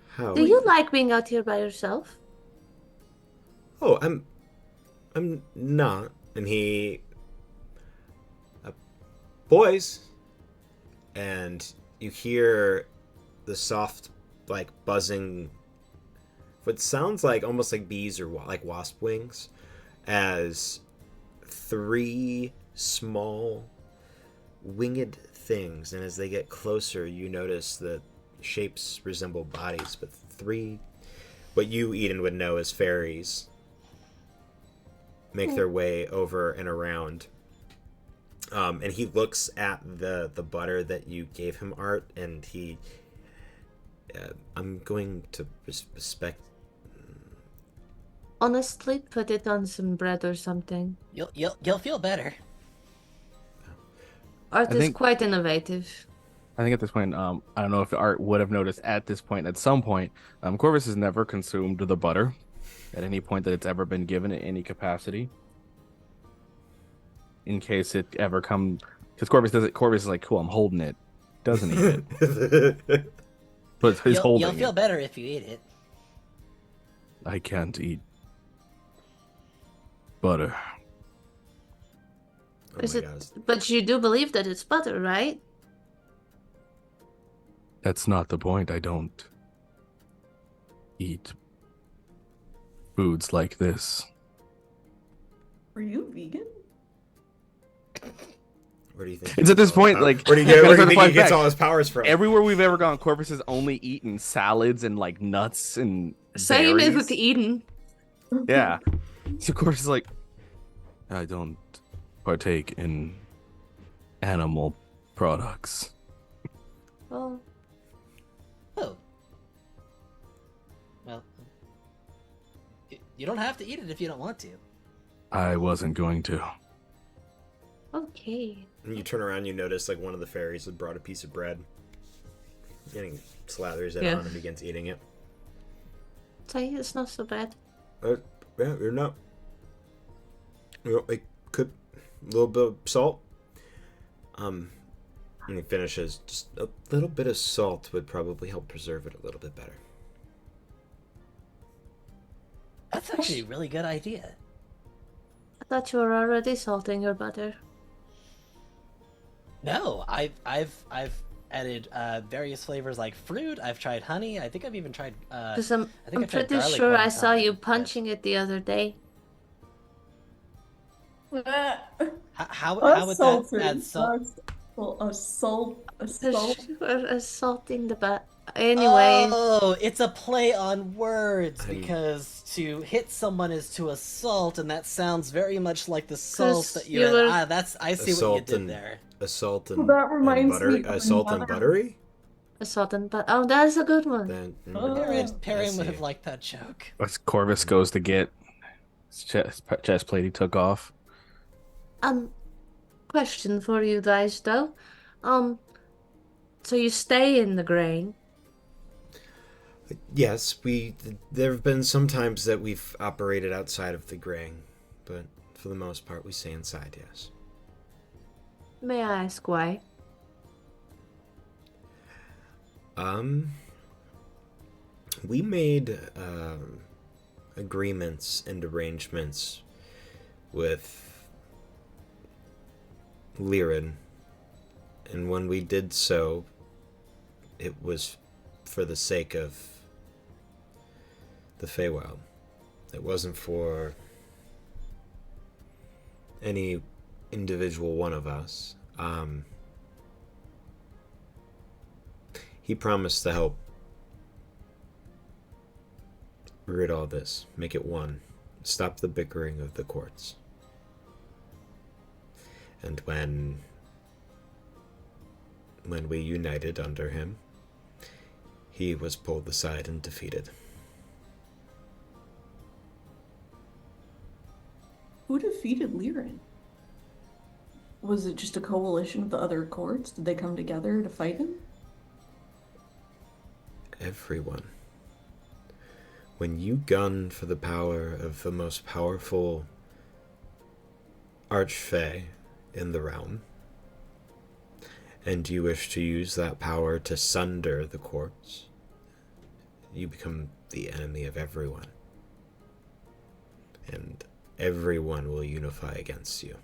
How? Do you like being out here by yourself? Oh, I'm not. And he, boys, and you hear the soft, like, buzzing, what sounds like almost like bees or like wasp wings, as three small winged things, and as they get closer, you notice that shapes resemble bodies, but three, what you, Eden, would know as fairies, make their way over and around. And he looks at the butter that you gave him, Art, and he, I'm going to respect. Honestly, put it on some bread or something. You'll feel better. Art I is think- quite innovative. I think at this point, I don't know if Art would have noticed at this point, at some point, Corvus has never consumed the butter at any point that it's ever been given in any capacity. In case it ever come, because Corvus does it. Corvus is like, cool, I'm holding it. Doesn't eat it, but he's holding You'll feel it. better if you eat it. I can't eat butter. Oh Is my it? God. But you do believe that it's butter, right? That's not the point. I don't eat foods like this. Are you vegan? Where do you think? It's at this point, like, where do you get? Where do you think fun he gets fact, all his powers from? Everywhere we've ever gone, Corvus has only eaten salads and like nuts and Same as with berries. Eden. Yeah. So Corvus is like, I don't partake in animal products. Oh, Oh. Well, you don't have to eat it if you don't want to. I wasn't going to. okay. And you turn around, you notice like one of the fairies had brought a piece of bread. Getting slathers it Yeah. on and begins eating it. See, it's not so bad. Yeah, you're not. You know, it could a little bit of salt. And he finishes. Just a little bit of salt would probably help preserve it a little bit better. That's actually a really good idea. I thought you were already salting your butter. No, I've added various flavors like fruit. I've tried honey. I think I've even tried. Because I'm I think I tried pretty garlic sure one I saw you time, but- punching it the other day. How would that add Assaulting. salt? Assault. Assaulting the butt. Anyways, Oh, it's a play on words I'm because to hit someone is to assault, and that sounds very much like the salt that because you you had. were Ah, I see what you did there. assault Well, and that reminds me buttery of assault and another. buttery. assaulting, but oh, that's a good one. Then Perrin, Oh. Perrin would see. have liked that joke. As Corvus goes to get his chest plate he took off. Um, question for you guys though. Um, so you stay in the grain. Yes, there have been some times that we've operated outside of the graying, but for the most part we stay inside. Yes. May I ask why? Um, we made agreements and arrangements with Lirin, and when we did so, it was for the sake of the Feywild. It wasn't for any individual one of us. He promised to help rid all this, make it one, stop the bickering of the courts. And when we united under him, he was pulled aside and defeated. Who defeated Lirin? Was it just a coalition of the other courts? Did they come together to fight him? Everyone. When you gun for the power of the most powerful Archfey in the realm, and you wish to use that power to sunder the courts, you become the enemy of everyone. And everyone will unify against you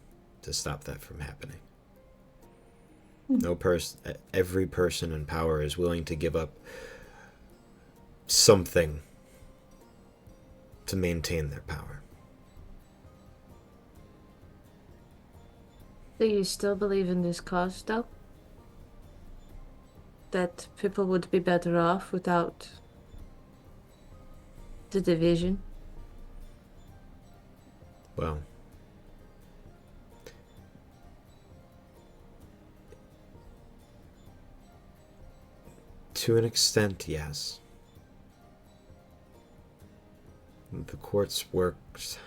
to stop that from happening. Every person in power is willing to give up something to maintain their power. Do you still believe in this cause though? That people would be better off without the division? Well, to an extent, yes. The courts worked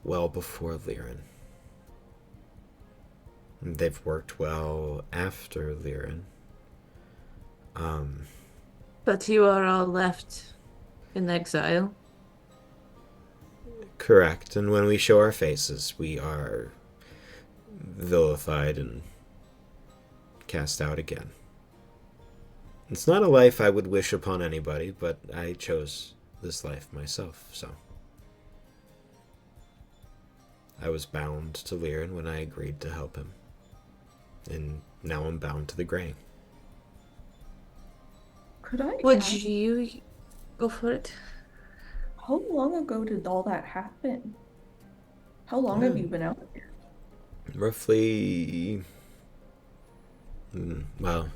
well before Lirin. They've worked well after Lirin. But you are all left in exile. Correct. And when we show our faces, we are vilified and cast out again. It's not a life I would wish upon anybody, but I chose this life myself, so. I was bound to Lirin when I agreed to help him. And now I'm bound to the grain. Could I Would ask, you go for it? how long ago did all that happen? How long have you been out here? Roughly. Well,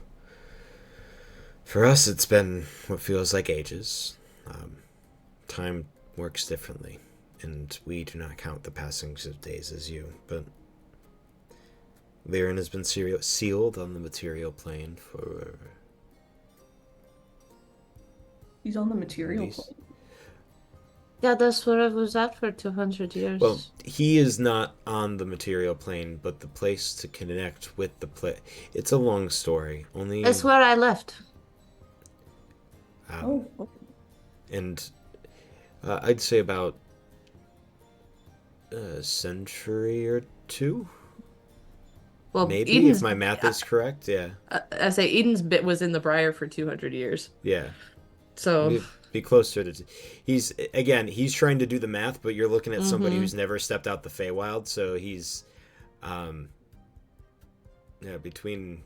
for us, it's been what feels like ages. Time works differently, and we do not count the passings of days as you, but Lirin has been sealed on the material plane for. He's on the material These- plane. Yeah, that's where I was at for 200 years. Well, he is not on the material plane, but the place to connect with the It's a long story. Only. That's where I left. Oh, And I'd say about a century or two. Well, Maybe, Eden's, if my math is correct. Yeah. I say Eden's bit was in the Briar for 200 years. Yeah. So Be closer to. He's trying to do the math, but you're looking at somebody who's never stepped out the Feywild, so he's, between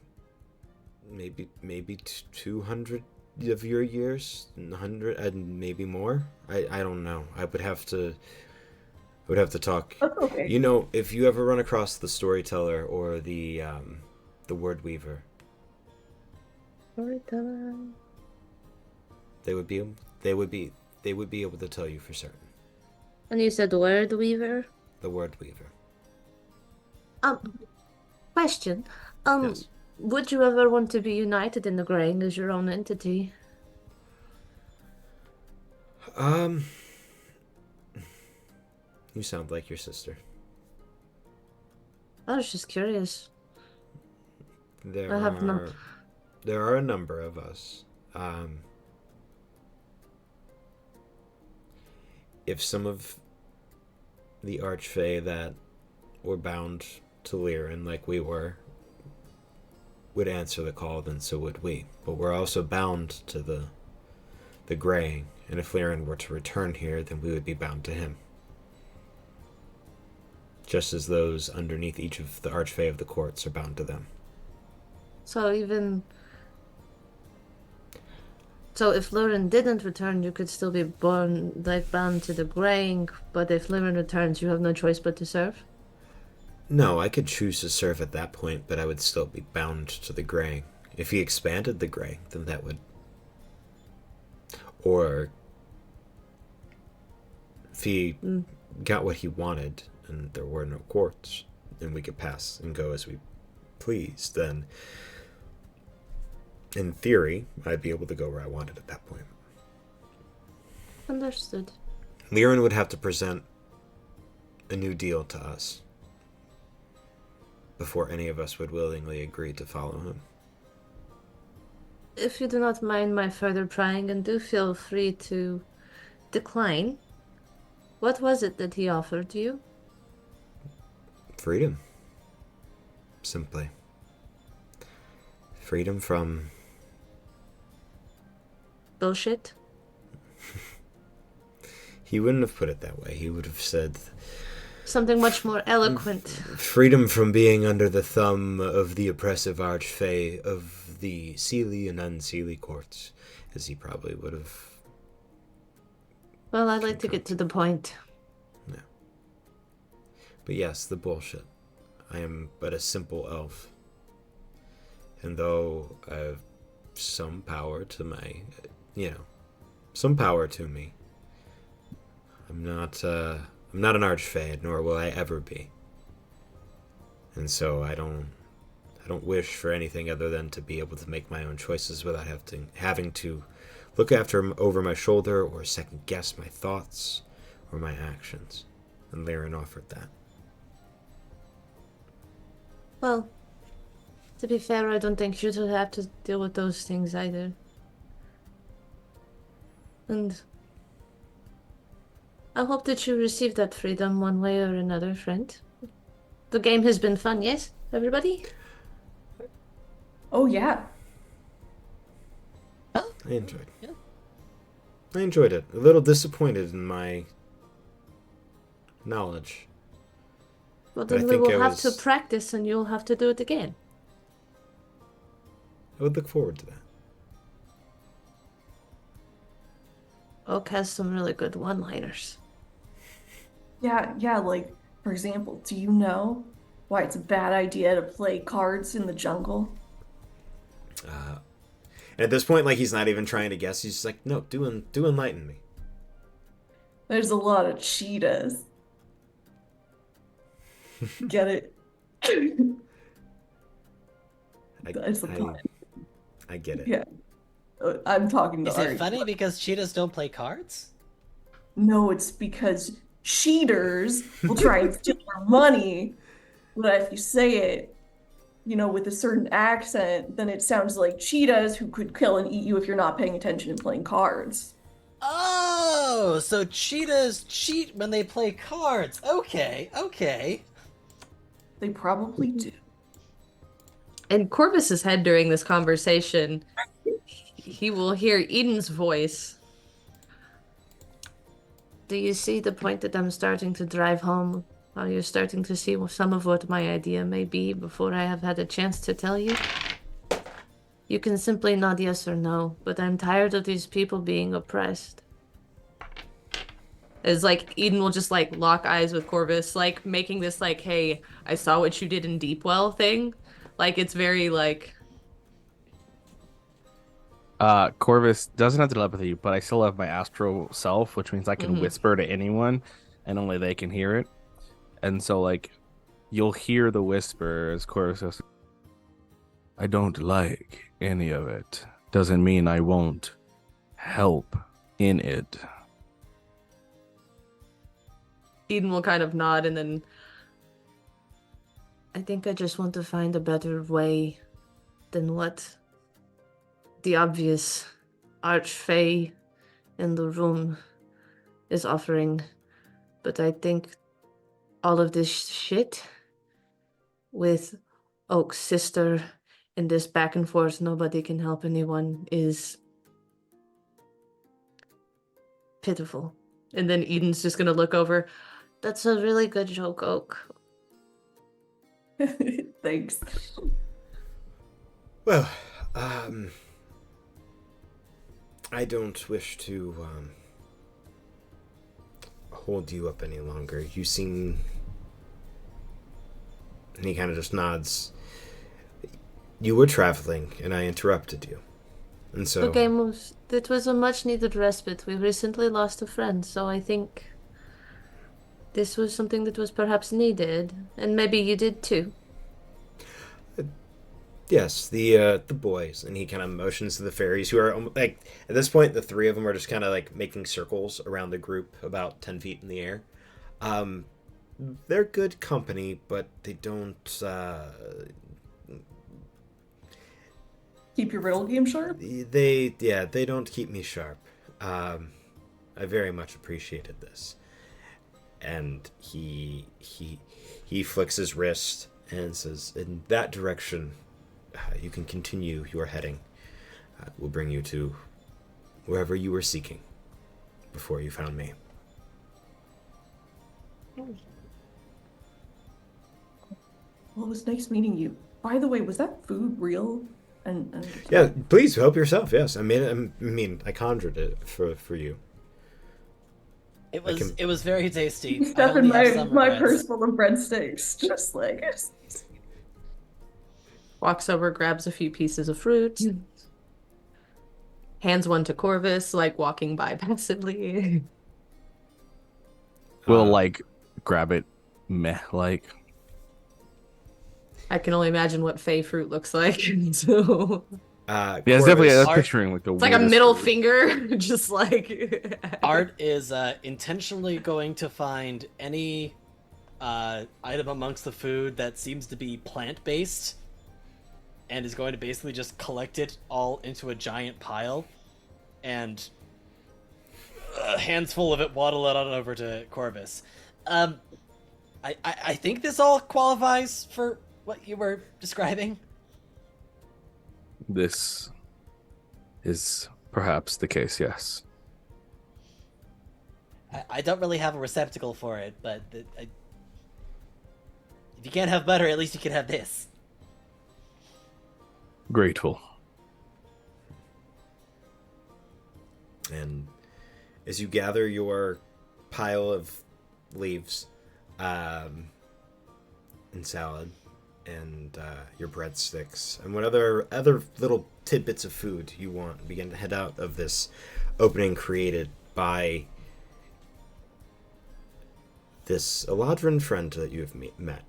maybe 200 of your years, 100 and maybe more. I don't know. I would have to would have to talk. That's okay. You know, if you ever run across the storyteller or the word weaver, Storyteller. they would be able to tell you for certain. And you said word weaver? The word weaver. Question. Yes. Would you ever want to be united in the Graying as your own entity? You sound like your sister. I was just curious. There I have no- are there are a number of us. If some of the Archfey that were bound to Lyran, like we were, would answer the call, then so would we. But we're also bound to the Graying, and if Lyran were to return here, then we would be bound to him. Just as those underneath each of the Archfey of the courts are bound to them. So if Lyran didn't return, you could still be bound to the Graying, but if Lyran returns, you have no choice but to serve? No, I could choose to serve at that point, but I would still be bound to the Graying. If he expanded the Graying, then that would... Or if he got what he wanted and there were no courts and we could pass and go as we please, then in theory I'd be able to go where I wanted at that point. Understood. Lyran would have to present a new deal to us before any of us would willingly agree to follow him. If you do not mind my further prying, and do feel free to decline, what was it that he offered you? Freedom. Simply. Freedom from... Bullshit? He wouldn't have put it that way. He would have said... Something much more eloquent. Freedom from being under the thumb of the oppressive Archfey of the Seelie and Unseelie courts, as he probably would have... Well, I'd like to get to the point. No. But yes, the bullshit. I am but a simple elf. And though I have some power to my... some power to me, I'm not an Archfey, nor will I ever be. And so I don't wish for anything other than to be able to make my own choices without having to look over my shoulder or second guess my thoughts or my actions. And Lyran offered that. Well, to be fair, I don't think you should have to deal with those things either. And I hope that you receive that freedom one way or another, friend. The game has been fun, yes, everybody? Oh, yeah. I enjoyed it. Yeah. I enjoyed it. A little disappointed in my knowledge. Well, But I then we think will I have to was- practice and you'll have to do it again. I would look forward to that. Oak has some really good one-liners. Yeah, like, for example, do you know why it's a bad idea to play cards in the jungle? And at this point, like, he's not even trying to guess. He's just like, no, do enlighten me. There's a lot of cheetahs. Get it? That's the point. I get it. Yeah. I'm talking to Is Ari. it funny because cheetahs don't play cards? No, it's because cheaters will try and steal your money. But if you say it, with a certain accent, then it sounds like cheetahs who could kill and eat you if you're not paying attention and playing cards. Oh, so cheetahs cheat when they play cards. Okay. They probably do. In Corvus's head during this conversation, he will hear Eden's voice. Do you see the point that I'm starting to drive home? Are you starting to see some of what my idea may be before I have had a chance to tell you? You can simply nod yes or no, but I'm tired of these people being oppressed. As like Eden will just like lock eyes with Corvus, like making this like, hey, I saw what you did in Deepwell thing. Like it's very like Corvus doesn't have telepathy, but I still have my astral self, which means I can mhm. whisper to anyone and only they can hear it. And so like you'll hear the whisper as Corvus says, I don't like any of it. Doesn't mean I won't help in it. Eden will kind of nod and then I think I just want to find a better way than what the obvious archfey in the room is offering. But I think all of this shit with Oak's sister and this back and forth, nobody can help anyone, is pitiful. And then Eden's just gonna look over. That's a really good joke, Oak. Thanks. Well, I don't wish to hold you up any longer. You seem... And he kind of just nods. You were traveling, and I interrupted you. And so... Okay, Moose. That was a much needed respite. We recently lost a friend, so I think this was something that was perhaps needed. And maybe you did too. Yes, the boys, and he kind of motions to the fairies, who are like at this point the three of them are just kind of like making circles around the group, about 10 feet in the air. They're good company, but they don't. Keep your riddle game sharp. They don't keep me sharp. I very much appreciated this, and he flicks his wrist and says, "In that direction." You can continue your heading. We'll bring you to wherever you were seeking before you found me. Well, it was nice meeting you. By the way, was that food real? And Yeah, please help yourself. Yes, I made it. I mean, I conjured it for you. It was very tasty. I Step in only have some my regrets. purse full of breadsticks, just like Walks over, grabs a few pieces of fruit, hands one to Corvus, like walking by passively. We'll like grab it meh like. I can only imagine what fey fruit looks like. So Yeah, it's definitely Corvus- I'm picturing like the it's like a weirdest middle fruit. finger, just like Art is intentionally going to find any item amongst the food that seems to be plant-based, and is going to basically just collect it all into a giant pile, and hands full of it waddle it on over to Corvus. I think this all qualifies for what you were describing. This is perhaps the case, yes. I don't really have a receptacle for it, but if you can't have butter, at least you can have this. Grateful. And as you gather your pile of leaves, and salad, and your breadsticks, and what other little tidbits of food you want, begin to head out of this opening created by this Eladrin friend that you have met.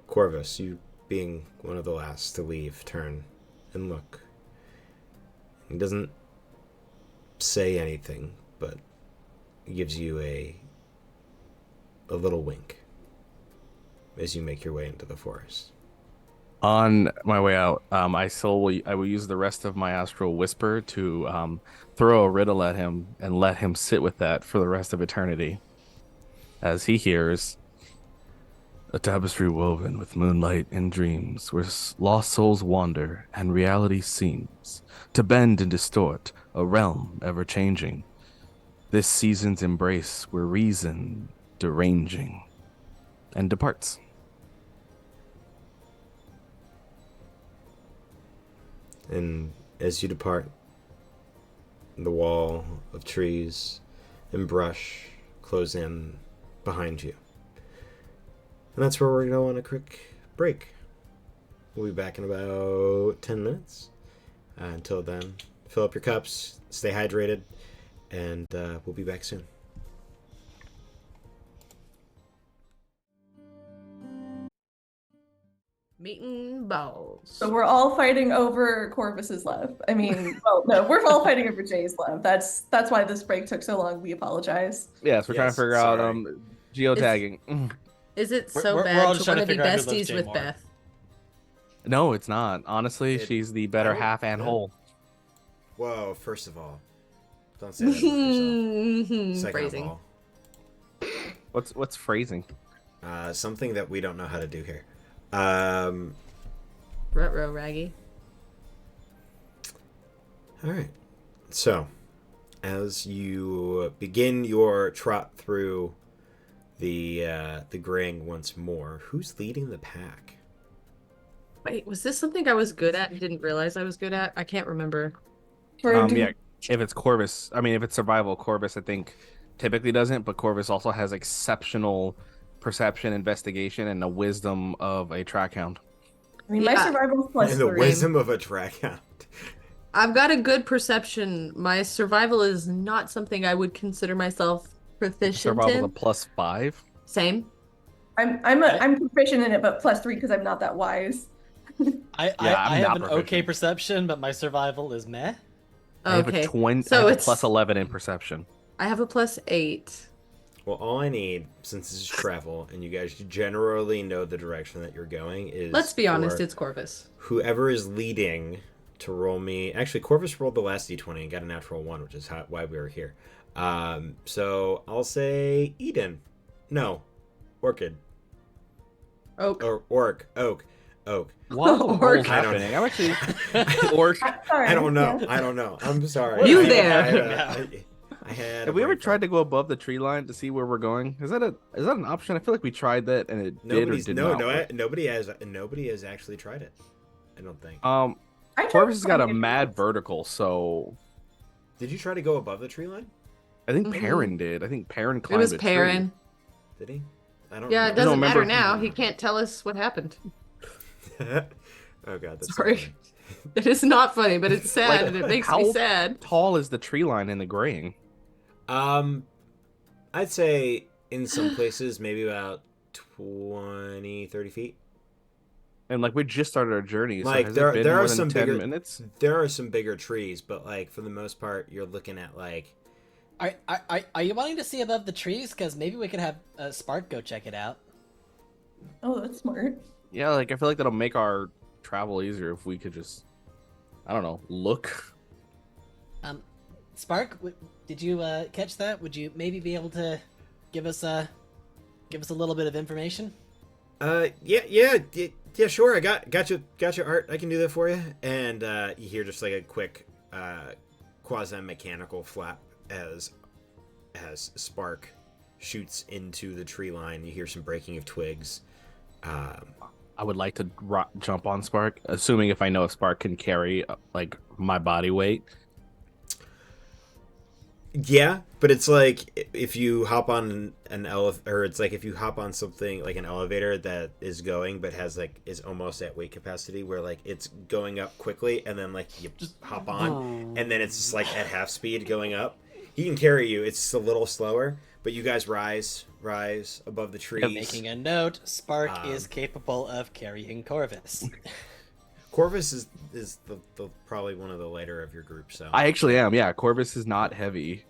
Corvus, you being one of the last to leave, turn and look. He doesn't say anything, but he gives you a little wink as you make your way into the forest. On my way out, I will use the rest of my astral whisper to throw a riddle at him and let him sit with that for the rest of eternity. As he hears, a tapestry woven with moonlight and dreams, where lost souls wander and reality seems to bend and distort, a realm ever changing. This season's embrace where reason deranging, and departs. And as you depart, The wall of trees and brush close in behind you. And that's where we're going to go on a quick break. We'll be back in about 10 minutes. Until then, fill up your cups, stay hydrated, and we'll be back soon. Meeting balls. So we're all fighting over Corvus's love. I mean, well, no, we're all fighting over Jay's love. That's why this break took so long. We apologize. Yes, we're trying to Yes, figure sorry. out geotagging. Is it We're- so we're all bad just to trying want to to be figure out who loves besties Jay with more. Beth? No, it's not. Honestly, she's the better half and whole. Whoa, first of all, don't say that about yourself. Second Phrasing. of all, What's phrasing? something that we don't know how to do here. Ruh-roh, Raggy. All right. So, as you begin your trot through the graying once more, who's leading the pack? Wait, was this something I was good at and didn't realize I was good at? I can't remember. Yeah, if it's Corvus, I mean, if it's survival, Corvus, I think typically doesn't, but Corvus also has exceptional perception, investigation, and the wisdom of a track hound. I mean, my Yeah. survival's plus And the 3. wisdom of a track hound. I've got a good perception. My survival is not something I would consider myself proficient Survival's a in. +5. Same. I'm proficient in it, but plus 3 because I'm not that wise. I I'm have not an okay proficient. perception, but my survival is meh. I have Okay. a 20. So I have a it's +11 in perception. I have a +8. Well, all I need, since this is travel, and you guys generally know the direction that you're going, is Let's be honest, for it's Corvus. whoever is leading to roll me. Actually, Corvus rolled the last d20 and got a natural 1, which is why we were here. So I'll say Eden. No, Orchid. Oak. Or Orc. Oak. What Orc. is happening? I'm actually orc. Sorry. I don't know. Yeah. I don't know. I'm sorry. You I there. had. Have we ever tried to go above the tree line to see where we're going? Is that an option? I feel like we tried that and it did or did not. work. Nobody has actually tried it. I don't think. I tried Corvus has got a climbing it mad once. vertical, so Did you try to go above the tree line? I think Mhm. Perrin did. I think Perrin It climbed was a tree. Perrin. Did he? I don't. Yeah, it remember. doesn't matter remember. now. He can't tell us what happened. Oh god, that's Sorry. so funny. It is not funny, but it's sad Like, and it makes how- me sad. Tall is the tree line in the graying. I'd say in some places maybe about 20, 30 feet. And like we just started our journey, so Like, has there- it been there more are than some 10 bigger- minutes? There are some bigger trees, but like for the most part, you're looking at like. Are you wanting to see above the trees? Because maybe we could have Spark go check it out. Oh, that's smart. Yeah, like I feel like that'll make our travel easier if we could just, I don't know, look. Spark, did you catch that? Would you maybe be able to give us a little bit of information? Yeah, sure. I got you, Art. I can do that for you. And you hear just like a quick quasi-mechanical flap as Spark shoots into the tree line. You hear some breaking of twigs. I would like to jump on Spark, assuming if I know if Spark can carry like my body weight. Yeah, but it's like if you hop on an or it's like if you hop on something like an elevator that is going but has like is almost at weight capacity, where like it's going up quickly and then like you just hop on and then it's just like at half speed going up. He can carry you. It's just a little slower, but you guys rise above the trees. Making a note, Spark is capable of carrying Corvus. Corvus is the probably one of the lighter of your group, so. I actually am. Yeah, Corvus is not heavy.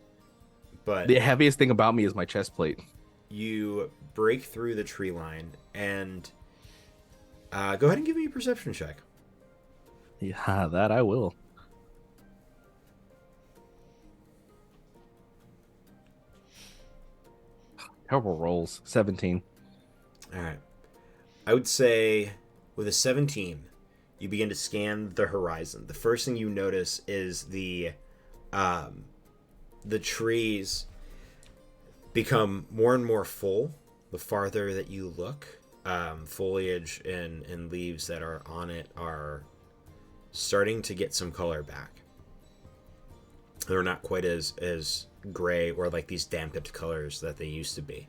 But The heaviest thing about me is my chest plate. you break through the tree line and go ahead and give me a perception check. Yeah, that I will. Terrible rolls. 17. All right. I would say with a 17, you begin to scan the horizon. The first thing you notice is the trees become more and more full the farther that you look. Foliage and leaves that are on it are starting to get some color back. They're not quite as gray or like these dampened colors that they used to be.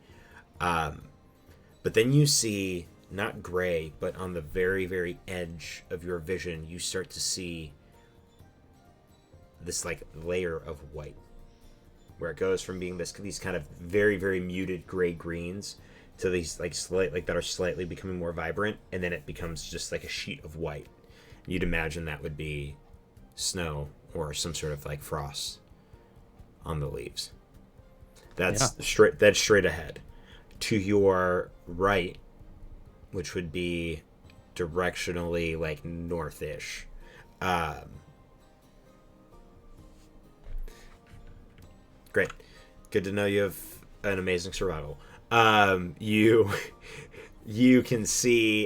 But then you see not gray, but on the very, very edge of your vision, you start to see this like layer of white, where it goes from being these kind of very, very muted gray greens to these like that are slightly becoming more vibrant, and then it becomes just like a sheet of white. You'd imagine that would be snow or some sort of like frost on the leaves. That's straight ahead. To your right, which would be directionally like northish, great. Good to know you have an amazing survival. You can see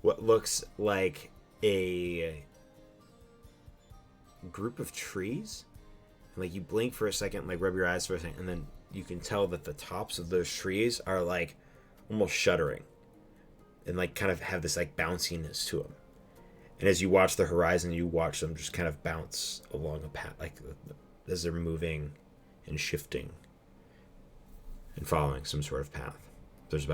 what looks like a group of trees. And, like, you blink for a second, like rub your eyes for a second, and then you can tell that the tops of those trees are like almost shuddering and like kind of have this like bounciness to them. And as you watch the horizon, you watch them just kind of bounce along a path, like as they're moving and shifting and following some sort of path. There's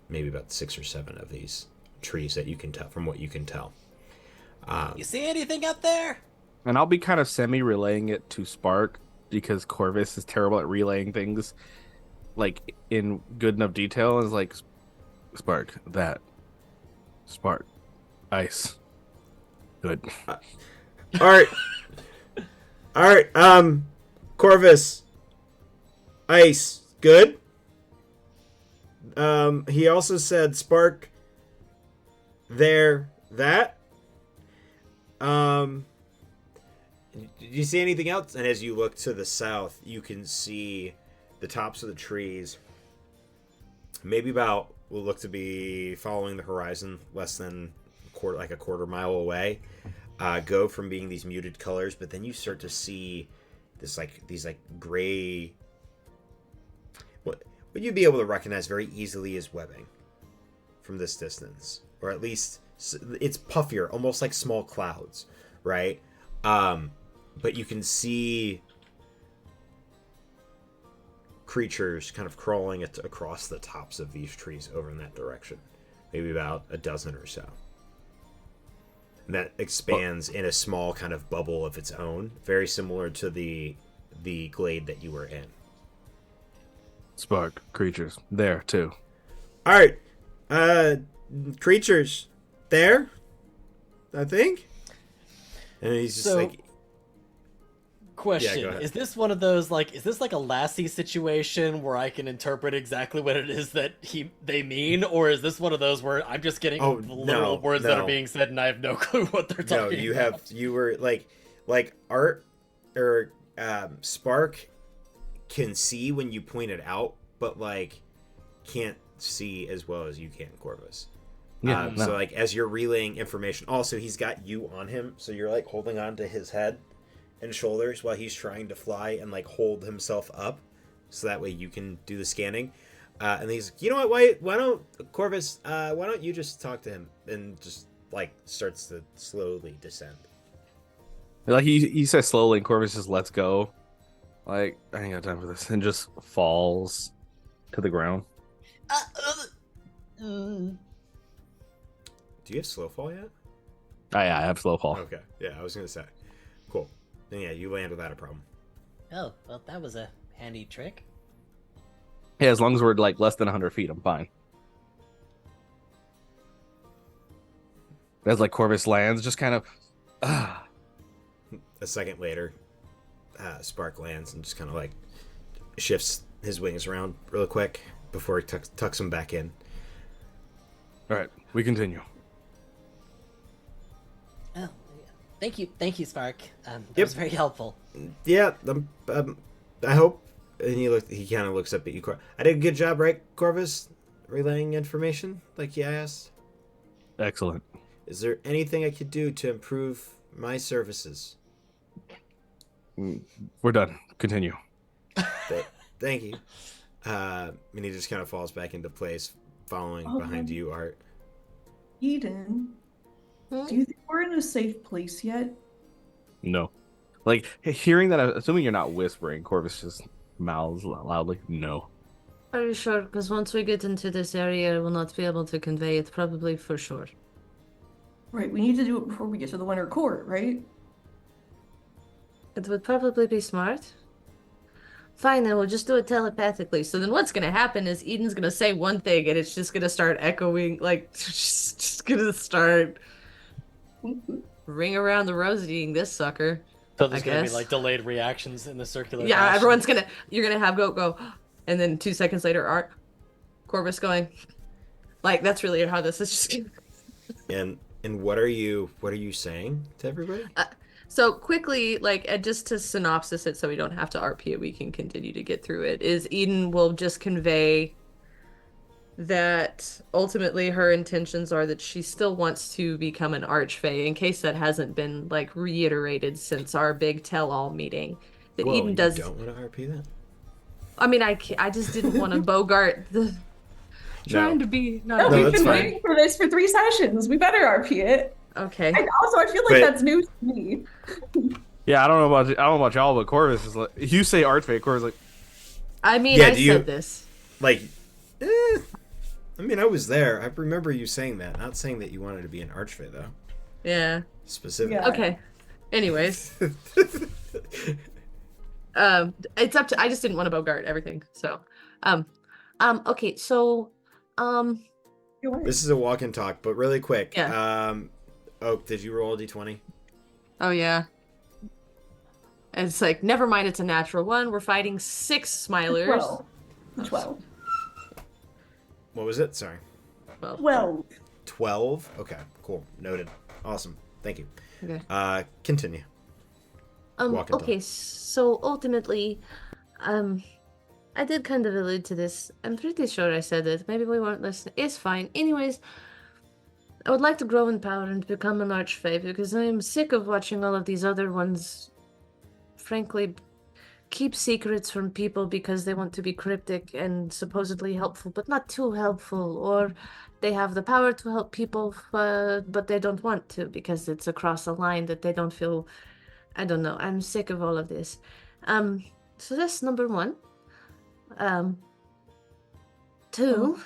maybe about 6 or 7 of these trees that you can tell from what you can tell. You see anything up there? And I'll be kind of semi-relaying it to Spark because Corvus is terrible at relaying things like in good enough detail. It's like Spark, ice. Good. All right. Corvus, ice, good. He also said Spark, that. Did you see anything else? And as you look to the south, you can see the tops of the trees, maybe about will look to be following the horizon, less than a quarter mile away, go from being these muted colors, but then you start to see these gray, what would you be able to recognize very easily as webbing from this distance, or at least it's puffier, almost like small clouds, right? But you can see creatures kind of crawling across the tops of these trees over in that direction. Maybe about a dozen or so. And that expands in a small kind of bubble of its own, very similar to the glade that you were in. Spark, creatures, there too. All right. Creatures, there, I think. And he's just like... Question: Yeah, is this one of those is this like a Lassie situation where I can interpret exactly what it is that they mean, or is this one of those where I'm just getting literal words that are being said and I have no clue what they're talking about? No, you were like Art or Spark can see when you point it out, but like can't see as well as you can, Corvus. Yeah. So like as you're relaying information, also he's got you on him, so you're like holding on to his head and shoulders while he's trying to fly and like hold himself up, so that way you can do the scanning. And he's like, you know what? Why don't Corvus? Why don't you just talk to him? And just like starts to slowly descend. Like he says slowly, and Corvus just lets go. Like, I ain't got time for this, and just falls to the ground. Do you have slow fall yet? Oh, yeah, I have slow fall. Okay. Yeah, I was gonna say. Cool. Then yeah, you land without a problem. Oh, well, that was a handy trick. Yeah, as long as we're like less than 100 feet, I'm fine. As like Corvus lands, just kind of. A second later, Spark lands and just kind of like shifts his wings around real quick before he tucks them back in. All right, we continue. Oh, thank you, Spark. That Yep. was very helpful. Yeah, I hope. And he kind of looks up at you. I did a good job, right, Corvus? Relaying information like you asked. Excellent. Is there anything I could do to improve my services? We're done. Continue. Thank you. And he just kind of falls back into place, following behind you, Art. Eden, Do you think we're in a safe place yet? No. Like, hearing that, assuming you're not whispering, Corvus just mouths loudly, no. Are you sure? Because once we get into this area, I will not be able to convey it, probably for sure. Right, we need to do it before we get to the winter court, right? It would probably be smart. Fine, then we'll just do it telepathically. So then what's gonna happen is Eden's gonna say one thing and it's just gonna start echoing, like, just gonna start ring around the rosy this sucker. So there's I gonna be guess. like delayed reactions in the circular. Yeah, fashion. everyone's gonna, you're gonna have Goat go, and then 2 seconds later, Art, Corvus going, like, that's really how this is just gonna... And what are you saying to everybody? So quickly, like, just to synopsis it so we don't have to RP it, we can continue to get through it, is Eden will just convey that ultimately her intentions are that she still wants to become an archfey, in case that hasn't been, like, reiterated since our big tell-all meeting. That Whoa, Eden you does... don't want to RP that? I mean, I just didn't want to bogart the... Trying to be... No, Not No, we've that's been fine. waiting for this for 3 sessions. We better RP it. Okay. And also, I feel like But- that's news to me. Yeah, I don't know about y'all, but Corvus is like, you say Archfey, Corvus is like, I mean, Yeah, I do you- said this. Like, I mean, I was there. I remember you saying that. Not saying that you wanted to be an archfey, though. Yeah. Specifically. Yeah. Okay. Anyways. It's up to... I just didn't want to bogart everything, so... Okay, so... This is a walk and talk, but really quick. Yeah. Oak, did you roll a d20? Oh, yeah. And it's like, never mind, it's a natural one. We're fighting 6 smilers. 12. 12. What was it? Sorry. Well, 12. 12? Okay, cool. Noted. Awesome. Thank you. okay. Continue. Walk and Okay, so ultimately, I did kind of allude to this. I'm pretty sure I said it. Maybe we weren't listening. It's fine. Anyways, I would like to grow in power and become an archfey because I am sick of watching all of these other ones, frankly, keep secrets from people because they want to be cryptic and supposedly helpful, but not too helpful, or they have the power to help people, but they don't want to because it's across a line that they don't feel... I don't know. I'm sick of all of this. So that's number 1. 2,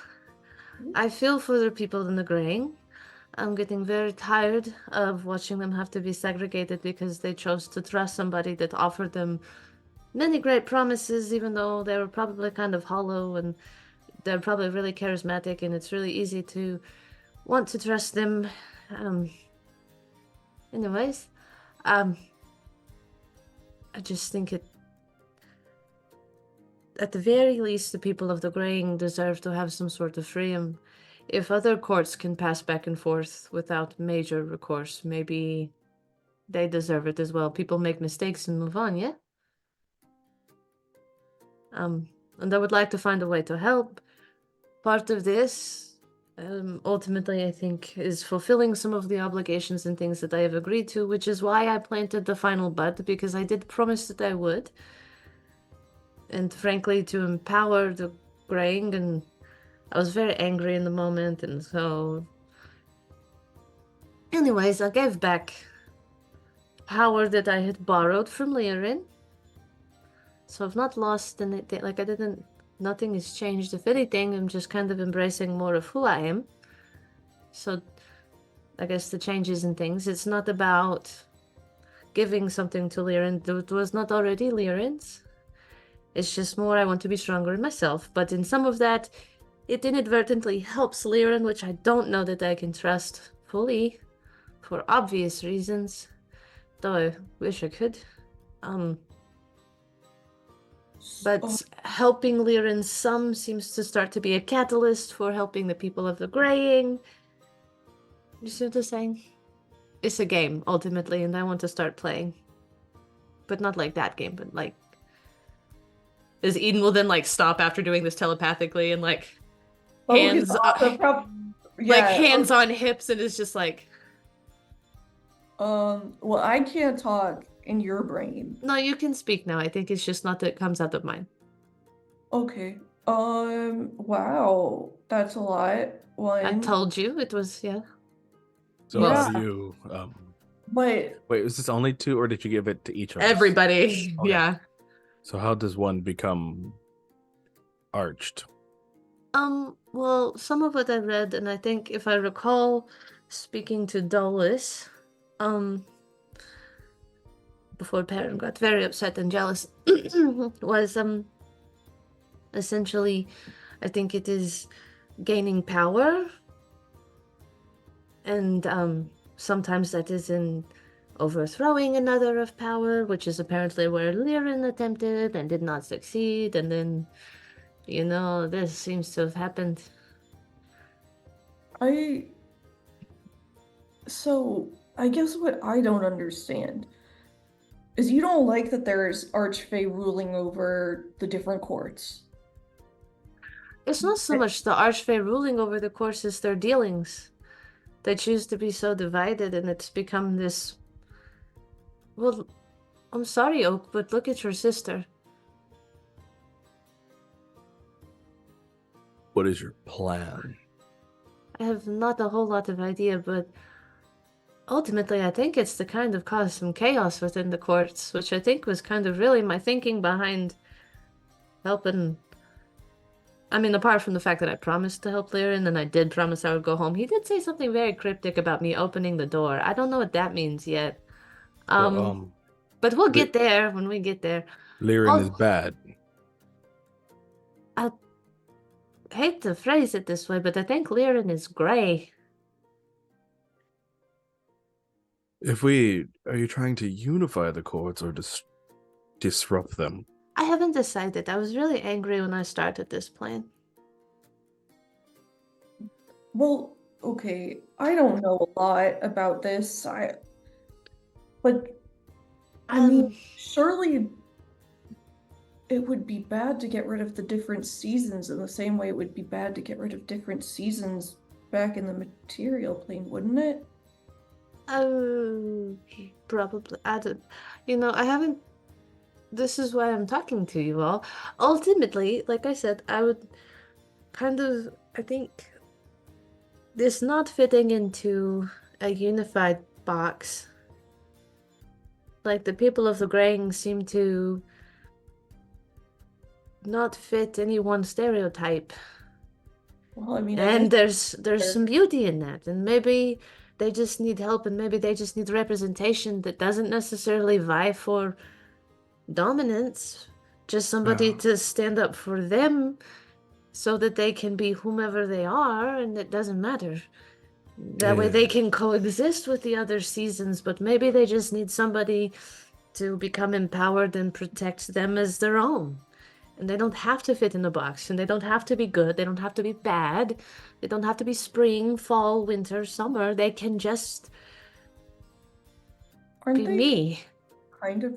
I feel for the people in the graying. I'm getting very tired of watching them have to be segregated because they chose to trust somebody that offered them many great promises, even though they were probably kind of hollow and they're probably really charismatic, and it's really easy to want to trust them. Anyways, I just think it... At the very least, the people of the Graying deserve to have some sort of freedom. If other courts can pass back and forth without major recourse, maybe they deserve it as well. People make mistakes and move on, yeah? And I would like to find a way to help. Part of this, ultimately, I think, is fulfilling some of the obligations and things that I have agreed to, which is why I planted the final bud, because I did promise that I would. And frankly, to empower the Graying, and I was very angry in the moment, and so... Anyways, I gave back power that I had borrowed from Lirin. So I've not lost anything, like I didn't... Nothing has changed. If anything, I'm just kind of embracing more of who I am. So, I guess the changes in things, it's not about giving something to Lirin that was not already Lirin's. It's just more I want to be stronger in myself. But in some of that, it inadvertently helps Lirin, which I don't know that I can trust fully, for obvious reasons. Though I wish I could. But helping Lirin some seems to start to be a catalyst for helping the people of the Graying. You see what I'm saying? It's a game, ultimately, and I want to start playing. But not like that game, but like... As Eden will then, like, stop after doing this telepathically and, like, hands... hands on hips, and is just like... Well, I can't talk in your brain. No, you can speak now. I think it's just not that it comes out of mine. Okay. Wow. That's a lot. I One. told you it was, yeah. So Yeah. how do you But wait, was this only 2 or did you give it to each of us? Everybody. Okay. Yeah. So how does one become arched? Well, some of what I read, and I think if I recall speaking to Dolus, before Perrin got very upset and jealous, was essentially, I think it is gaining power, and sometimes that is in overthrowing another of power, which is apparently where Lirin attempted and did not succeed, and then, this seems to have happened. So I guess what I don't understand is you don't like that there's Archfey ruling over the different courts. It's not so much the Archfey ruling over the course as their dealings. They choose to be so divided, and it's become this. Well, I'm sorry, Oak, but look at your sister. What is your plan? I have not a whole lot of idea, but ultimately I think it's to kind of cause some chaos within the courts, which I think was kind of really my thinking behind helping. I mean, apart from the fact that I promised to help Lirin and I did promise I would go home, he did say something very cryptic about me opening the door. I don't know what that means yet. Well, But we'll Li- get there when we get there. Lirin is Oh. bad. I hate to phrase it this way, but I think Lirin is gray. Are you trying to unify the courts or disrupt them? I haven't decided. I was really angry when I started this plan. Well, okay, I don't know a lot about this. But I mean, surely it would be bad to get rid of the different seasons in the same way it would be bad to get rid of different seasons back in the material plane, wouldn't it? Probably. I haven't. This is why I'm talking to you all. Ultimately, like I said, I would I think, this not fitting into a unified box. Like, the people of the Grang seem to not fit any one stereotype. Well, I mean, And there's there- some beauty in that, and maybe they just need help, and maybe they just need representation that doesn't necessarily vie for dominance, just somebody Yeah. to stand up for them so that they can be whomever they are, and it doesn't matter. That way they can coexist with the other seasons, but maybe they just need somebody to become empowered and protect them as their own. And they don't have to fit in a box, and they don't have to be good, they don't have to be bad, they don't have to be spring, fall, winter, summer. They can just aren't be they me. kind of?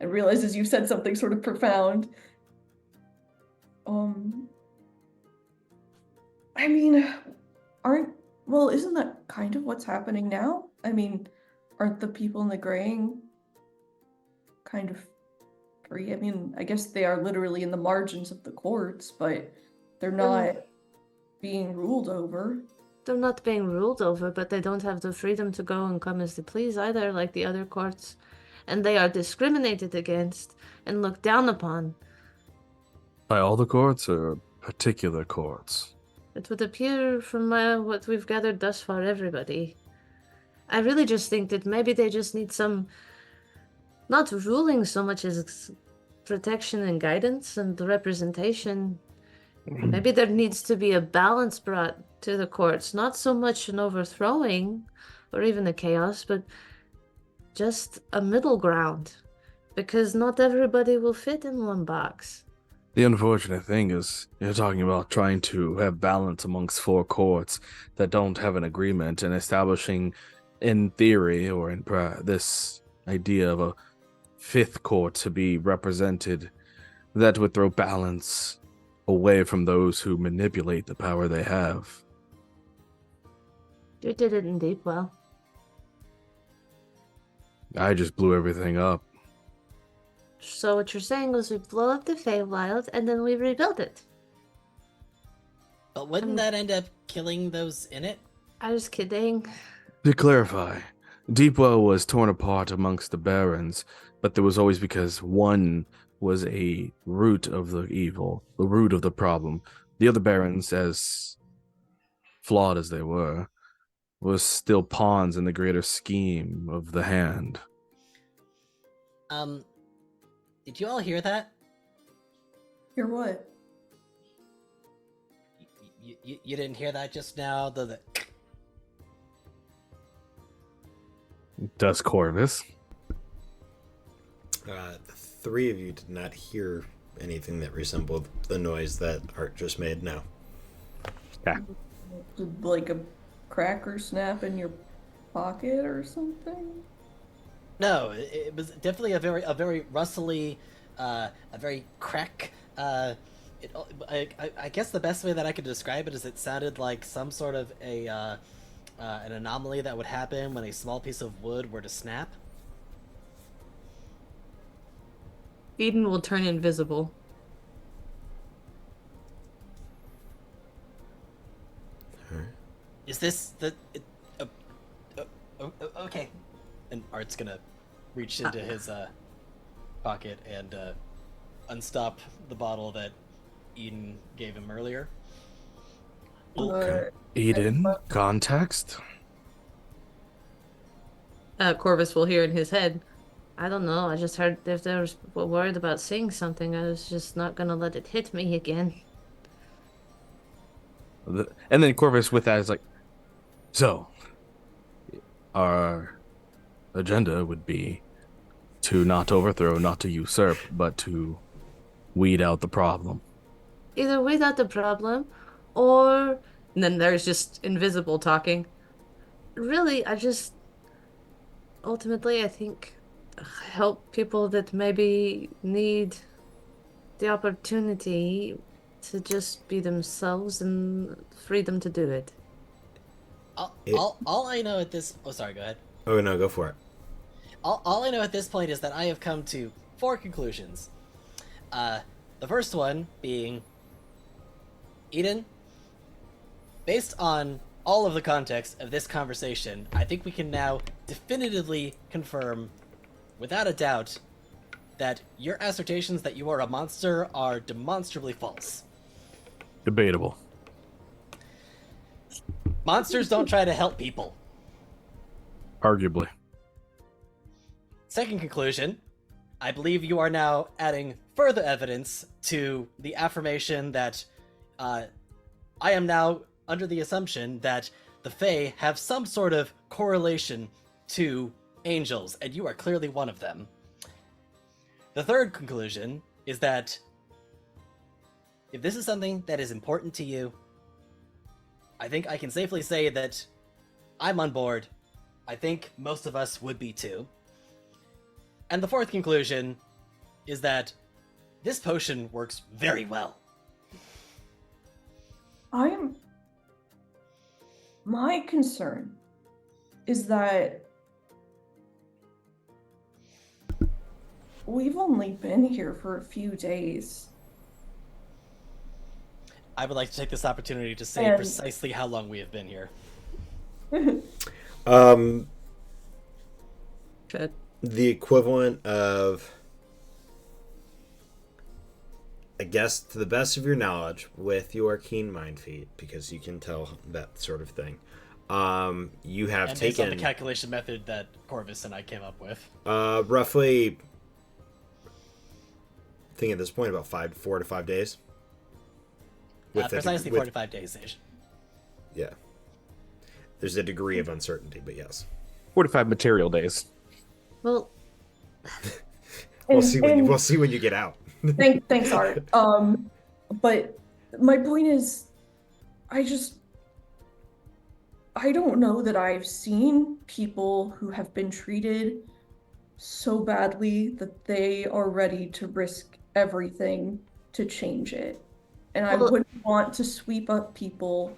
I realize as you said something sort of profound. I mean, isn't that kind of what's happening now? I mean, aren't the people in the Graying kind of free? I mean, I guess they are literally in the margins of the courts, but they're not being ruled over. They're not being ruled over, but they don't have the freedom to go and come as they please either, like the other courts. And they are discriminated against and looked down upon. By all the courts or particular courts? It would appear from what we've gathered thus far, everybody. I really just think that maybe they just need some, not ruling so much as protection and guidance and representation. Maybe there needs to be a balance brought to the courts, not so much an overthrowing or even a chaos, but just a middle ground, because not everybody will fit in one box. The unfortunate thing is, you're talking about trying to have balance amongst 4 courts that don't have an agreement and establishing, in theory, or in this idea of a 5th court to be represented, that would throw balance away from those who manipulate the power they have. You did it indeed well. I just blew everything up. So what you're saying is we blow up the Feywild and then we rebuild it. But wouldn't that end up killing those in it? I was kidding. To clarify, Deepwell was torn apart amongst the barons, but there was always because one was a root of the evil, the root of the problem. The other barons, as flawed as they were, was still pawns in the greater scheme of the hand. Did you all hear that? Hear what? You didn't hear that just now? The Does Corvus? The three of you did not hear anything that resembled the noise that Art just made. No. Did like a cracker snap in your pocket or something? No, it was definitely a very rustly, a very crack. I guess the best way that I could describe it is it sounded like some sort of an anomaly that would happen when a small piece of wood were to snap. Eden will turn invisible. Is this the? Okay. And Art's gonna reach into his pocket and unstop the bottle that Eden gave him earlier. Okay. Eden, context? Corvus will hear in his head. I don't know. I just heard if they were worried about seeing something, I was just not gonna let it hit me again. And then Corvus with that is like, so, our agenda would be to not overthrow, not to usurp, but to weed out the problem. Either weed out the problem, or and then there's just invisible talking. Really, ultimately, I think help people that maybe need the opportunity to just be themselves and freedom to do it. All I know at this. Oh, sorry. Go ahead. Oh no, go for it. All I know at this point is that I have come to 4 conclusions. The first one being, Eden, based on all of the context of this conversation, I think we can now definitively confirm, without a doubt, that your assertions that you are a monster are demonstrably false. Debatable. Monsters don't try to help people. Arguably. Second conclusion, I believe you are now adding further evidence to the affirmation that I am now under the assumption that the Fae have some sort of correlation to angels, and you are clearly one of them. The third conclusion is that if this is something that is important to you, I think I can safely say that I'm on board. I think most of us would be too. And the fourth conclusion is that this potion works very well. My concern is that we've only been here for a few days. I would like to take this opportunity to say And- precisely how long we have been here. Good. The equivalent of, I guess, to the best of your knowledge, with your keen mind feat, because you can tell that sort of thing. You have And based on the taken calculation method that Corvus and I came up with. roughly, I think at this point about 4 to 5 days. Precisely 45 days, Sage. Yeah. There's a degree of uncertainty, but yes. 45 material days. Well, We'll see when you get out. Thanks, Art. But my point is, I don't know that I've seen people who have been treated so badly that they are ready to risk everything to change it. And I Well- wouldn't want to sweep up people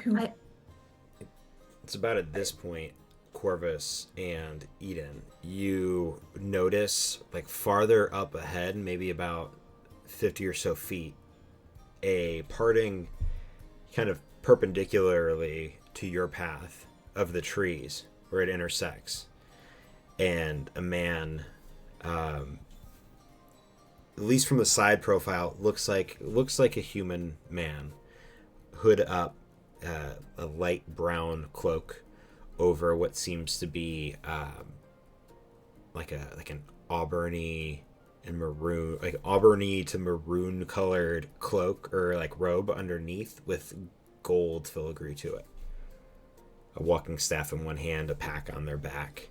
who It's about at this point, Corvus and Eden, you notice, like, farther up ahead, maybe about 50 or so feet, a parting kind of perpendicularly to your path of the trees where it intersects, and a man, at least from the side profile, looks like a human man, hood up, a light brown cloak over what seems to be like an auburny and maroon, like auburny to maroon colored cloak or like robe underneath with gold filigree to it. A walking staff in one hand, a pack on their back.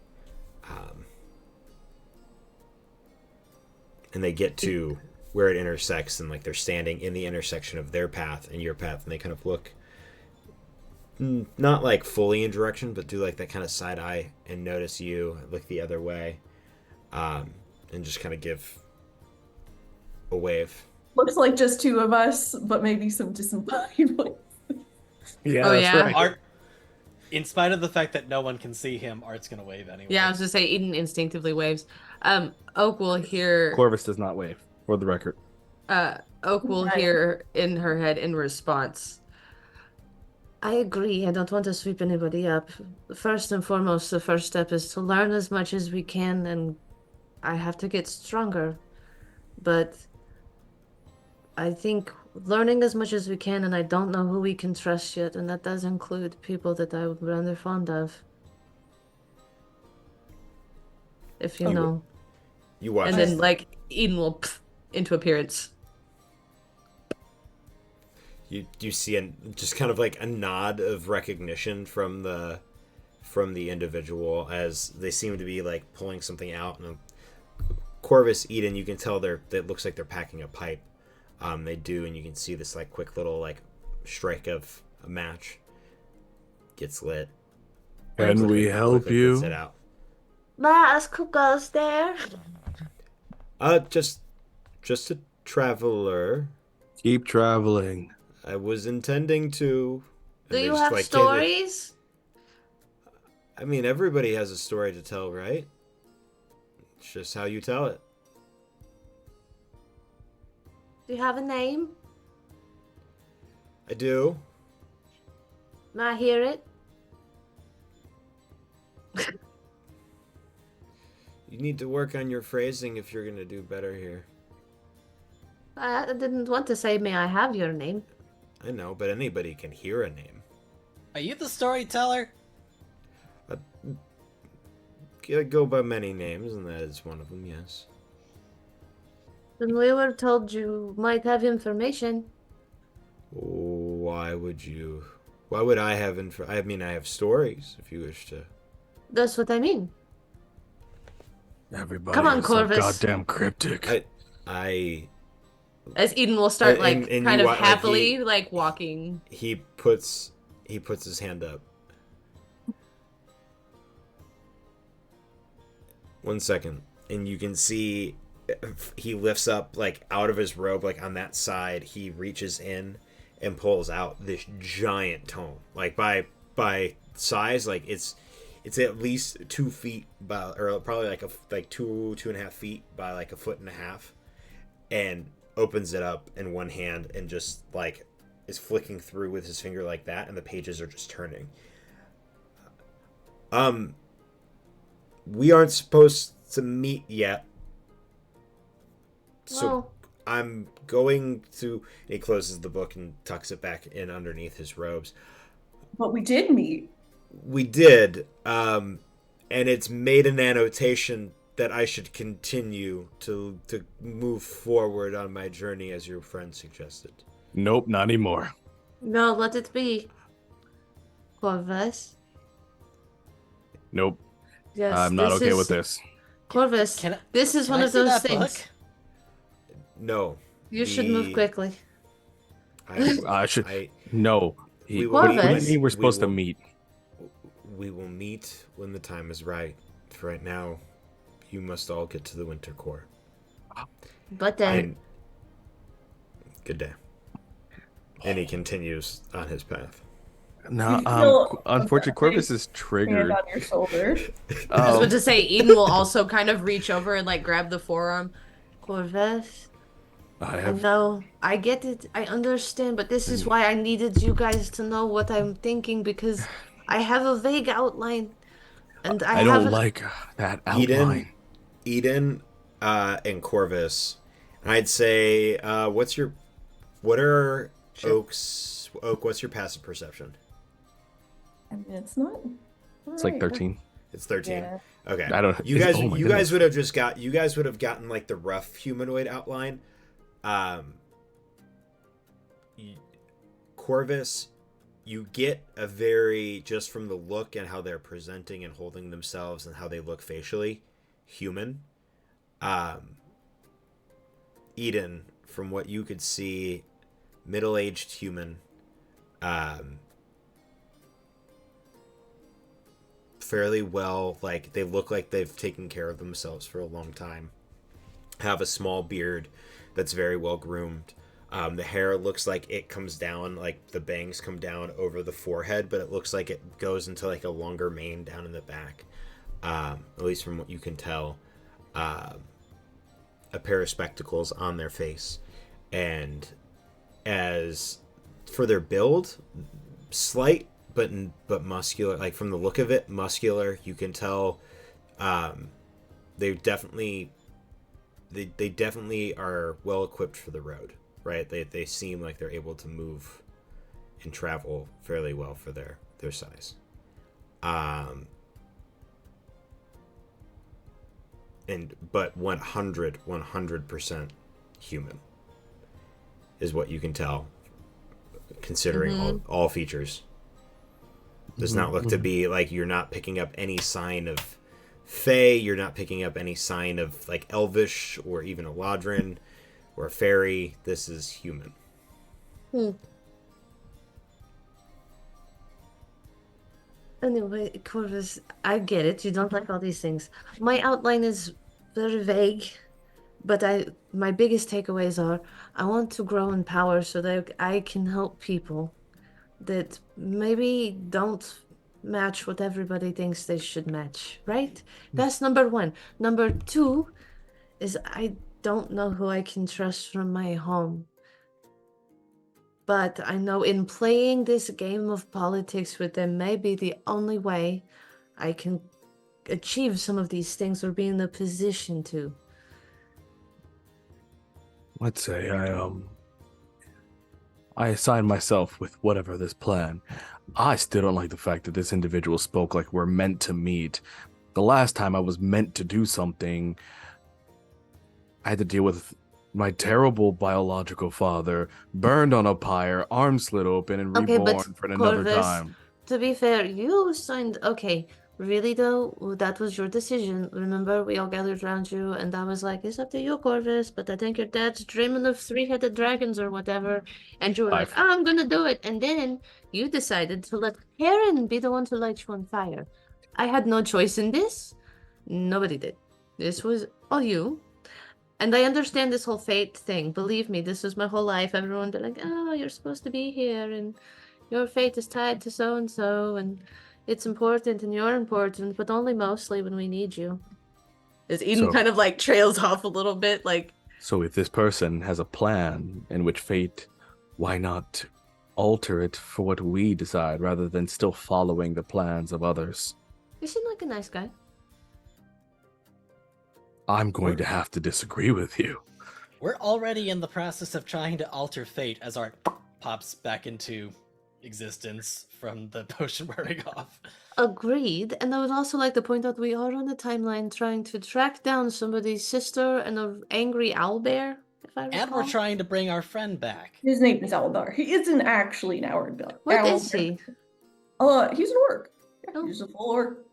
And they get to where it intersects, and like they're standing in the intersection of their path and your path, and they kind of look not like fully in direction, but do like that kind of side eye and notice you, look the other way, and just kind of give a wave. Looks like just two of us, but maybe some disembodied ones. Yeah, Oh, that's yeah? right. Art, in spite of the fact that no one can see him, Art's gonna wave anyway. Yeah, I was just say Eden instinctively waves. Oak will hear Corvus does not wave, for the record. Oak will Right. hear in her head in response. I agree. I don't want to sweep anybody up. First and foremost, the first step is to learn as much as we can, and I have to get stronger. But I think learning as much as we can, and I don't know who we can trust yet, and that does include people that I would rather fond of. If you Oh. know. You watch And it. then, like, Eden will into appearance. You see just kind of like a nod of recognition from the individual as they seem to be like pulling something out. And Corvus, Eden, you can tell it looks like they're packing a pipe. They do, and you can see this like quick little like strike of a match gets lit. Can we help Quickly you? puts it out. May I ask who goes there? Just a traveler. Keep traveling. I was intending to. And Do they you just, have like, stories? I mean, everybody has a story to tell, right? It's just how you tell it. Do you have a name? I do. May I hear it? You need to work on your phrasing if you're gonna do better here. I didn't want to say, may I have your name? I know, but anybody can hear a name. Are you the storyteller? I go by many names, and that is one of them, yes. Then we were told you might have information. Why would I have I mean, I have stories, if you wish to. That's what I mean. Everybody Come on, is so Corvus. goddamn cryptic. I As Eden will start, And- like, and kind you of wa- like, happily, he- like, walking. he puts his hand up. 1 second, and you can see he lifts up like out of his robe, like on that side. He reaches in and pulls out this giant tome, like by size, like it's at least 2 feet by, or probably like 2.5 feet by like 1.5 feet, and opens it up in one hand and just like is flicking through with his finger like that, and the pages are just turning. We aren't supposed to meet yet, so Well, I'm going to. And he closes the book and tucks it back in underneath his robes. But we did meet. We did, and it's made an annotation that I should continue to move forward on my journey as your friend suggested. Nope, not anymore. no, let it be. Corvus. Nope. Yes, I'm not this okay is- with this. Corvus, Can I- this is Can one I of see those that things. book? No, You should move quickly. I should. I No. we He, will Corvus. what do you meet- mean we're we supposed to will- meet? We will meet when the time is right. For right now, you must all get to the Winter Core. But then, And good day. And he continues on his path. No, You feel- unfortunately, Corvus is Hand triggered. on your shoulder. I was Um, about to say, Eden will also kind of reach over and, like, grab the forearm. Corvus, I I have. know, I get it, I understand, but this is why I needed you guys to know what I'm thinking because I have a vague outline and I I don't haven't. like that Eden, outline. Eden, and Corvus. And I'd say, what are Shit. Oak? What's your passive perception? I mean, it's not It's like right. 13. It's 13. Yeah. Okay. I don't. Oh my You guys goodness. would have you guys would have gotten like the rough humanoid outline. Um, Corvus, you get a very, just from the look and how they're presenting and holding themselves and how they look facially, human. Um, Eden, from what you could see, middle-aged human, um, fairly well, like they look like they've taken care of themselves for a long time. Have a small beard that's very well groomed. The hair looks like it comes down, like the bangs come down over the forehead, but it looks like it goes into like a longer mane down in the back. At least from what you can tell. A pair of spectacles on their face. And as for their build, slight but muscular, like from the look of it, muscular. You can tell they definitely they definitely are well equipped for the road, right? They seem like they're able to move and travel fairly well for their size. And but 100% human is what you can tell, considering all features. Does not look to be like, you're not picking up any sign of Fae, you're not picking up any sign of like Elvish or even a Eladrin or a fairy. This is human. Anyway, Corvus, I get it. You don't like all these things. My outline is very vague, but my biggest takeaways are I want to grow in power so that I can help people that maybe don't match what everybody thinks they should match, right? That's number one. Number two is I don't know who I can trust from my home. But I know in playing this game of politics with them may be the only way I can achieve some of these things or be in a position to. Let's say I assign myself with whatever this plan. I still don't like the fact that this individual spoke like we're meant to meet. The last time I was meant to do something, I had to deal with my terrible biological father, burned on a pyre, arm slit open, and Okay, reborn but for another Corvus, time. to be fair, you signed. Okay, really though, that was your decision. Remember, we all gathered around you, and I was like, "It's up to you, Corvus." But I think your dad's dreaming of three-headed dragons or whatever, and you were like, I've "Oh, I'm gonna do it." And then you decided to let Karen be the one to light you on fire. I had no choice in this. Nobody did. This was all you. And I understand this whole fate thing. Believe me, this was my whole life. Everyone be like, "Oh, you're supposed to be here, and your fate is tied to so and so, and it's important, and you're important, but only mostly when we need you." As Eden So- kind of like trails off a little bit, like, So if this person has a plan in which fate, why not alter it for what we decide rather than still following the plans of others? you seem like a nice guy. I'm going to have to disagree with you. We're already in the process of trying to alter fate as Art pops back into existence from the potion wearing off. Agreed. And I would also like to point out we are on the timeline trying to track down somebody's sister and an angry owlbear, if I recall. And we're trying to bring our friend back. His name is Aldar. He isn't actually an Owlbear. What is he? He's an orc. Yeah, Oh. he's a full orc.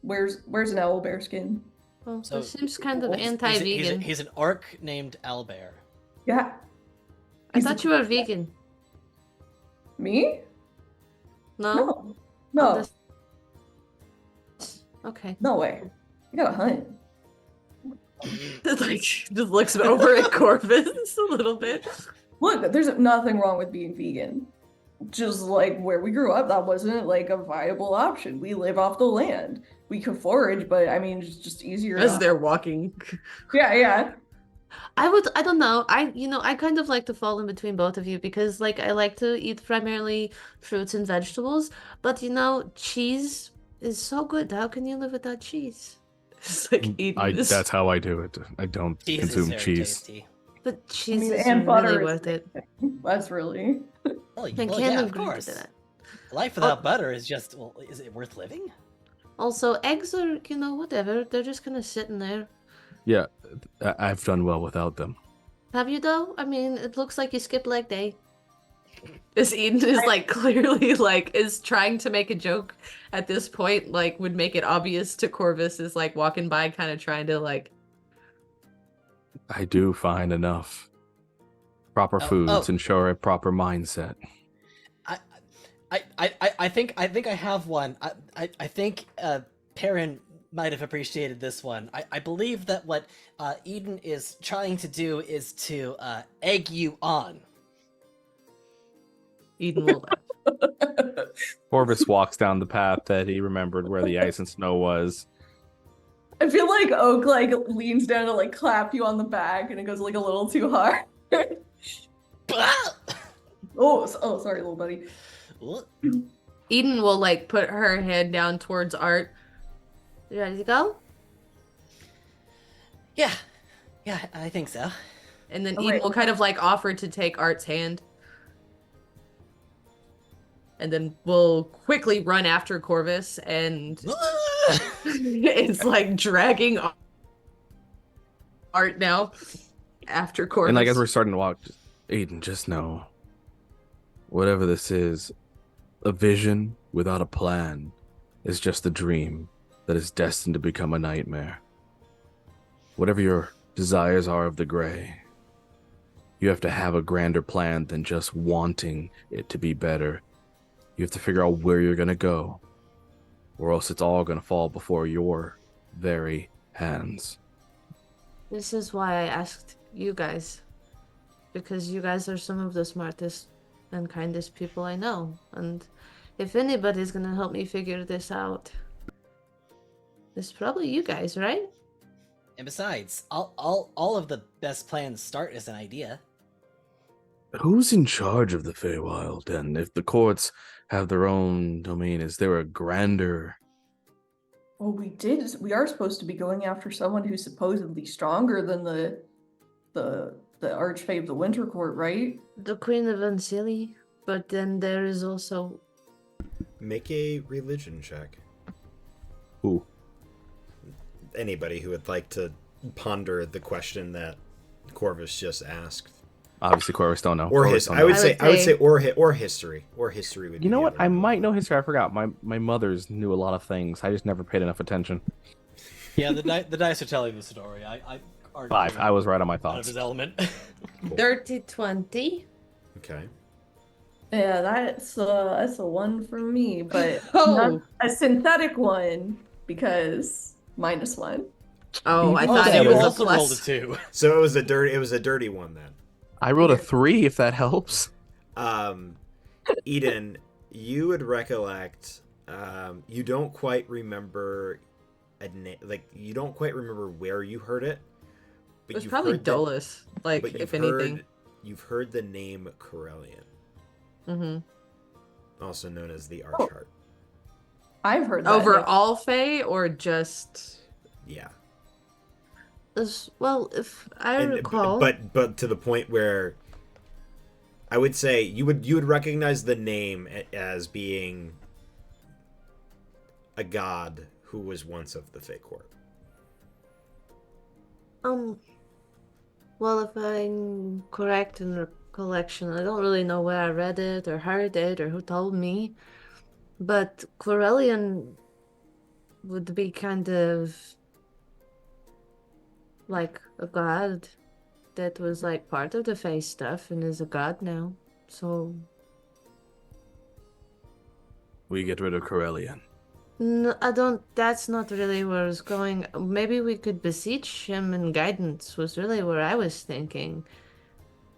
Wears an owlbear skin. Well, So- so seems kind of He's- anti-vegan. He's an orc named Owlbear. Yeah. I He's thought a- you were vegan. Me? No? No. No. This- Okay. No way. I gotta hunt. Like, just looks over at Corvus a little bit. Look, there's nothing wrong with being vegan. Just like where we grew up, that wasn't like a viable option. We live off the land. We could forage, but I mean, it's just easier. As they're walking. Yeah, yeah. I don't know. I kind of like to fall in between both of you because like I like to eat primarily fruits and vegetables, but cheese is so good. How can you live without cheese? It's like eating this. That's how I do it. I don't Cheese is consume very cheese. tasty. But I cheese mean, is and butter really is worth it. That's really. Well, I well, can't yeah, of agree course. to that. Life without butter is just, well, is it worth living? Also, eggs are, whatever. They're just kind of sitting there. Yeah, I've done well without them. Have you though? I mean, it looks like you skipped leg day. This Eden is like clearly like is trying to make a joke at this point, like would make it obvious to Corvus is like walking by, kind of trying to like. I do find enough proper foods and show a proper mindset. I think I have one. I think Perrin might have appreciated this one. I believe that what Eden is trying to do is to egg you on. Eden will laugh. Corvus walks down the path that he remembered where the ice and snow was. I feel like Oak like leans down to like clap you on the back, and it goes like a little too hard. Oh, sorry, little buddy. Eden will like put her head down towards Art. You ready to go? Yeah, I think so. And then Oh, Eden wait. will kind of like offer to take Art's hand. And then we'll quickly run after Corvus, and it's like dragging Art now after Corvus. And like as we're starting to walk, Aiden, just know, whatever this is, a vision without a plan is just a dream that is destined to become a nightmare. Whatever your desires are of the gray, you have to have a grander plan than just wanting it to be better. You have to figure out where you're going to go, or else it's all going to fall before your very hands. This is why I asked you guys. Because you guys are some of the smartest and kindest people I know. And if anybody's gonna help me figure this out, it's probably you guys, right? And besides, all of the best plans start as an idea. Who's in charge of the Feywild? And if the courts have their own domain, is there a grander... Well, we are supposed to be going after someone who's supposedly stronger than the Archfey of the Winter Court, right? The Queen of Unsili. But then there is also... Make a religion check. Who? Anybody who would like to ponder the question that Corvus just asked. Obviously, Corvus don't know. Or Corvus his, don't I know. would say or history. Or history would be You know the what? other I one. might know history. I forgot. My mother's knew a lot of things. I just never paid enough attention. Yeah, the dice are telling the story. I 5. I was right on my out of thoughts. his element. Dirty 20. Okay. Yeah, that's a one from me, but Oh. not a synthetic one because -1. Oh, I Oh, thought so it you was a also rolled a plus. 2. So it was a dirty one then. I rolled a 3, if that helps. Eden, you would recollect. You don't quite remember you don't quite remember where you heard it. But It was you've probably heard Dolus, like, but if anything. You've heard the name Corellian, Mm-hmm. also known as the Archheart. I've heard that. Over name. all Fae or just... Yeah. Well, if I And, recall... but to the point where I would say you would recognize the name as being a god who was once of the Fey Court. Well, if I'm correct in recollection, I don't really know where I read it or heard it or who told me, but Corellian would be kind of like a god that was like part of the face stuff and is a god now. So We get rid of Corellian. no, I don't. That's not really where I was going. Maybe we could beseech him and guidance was really where I was thinking.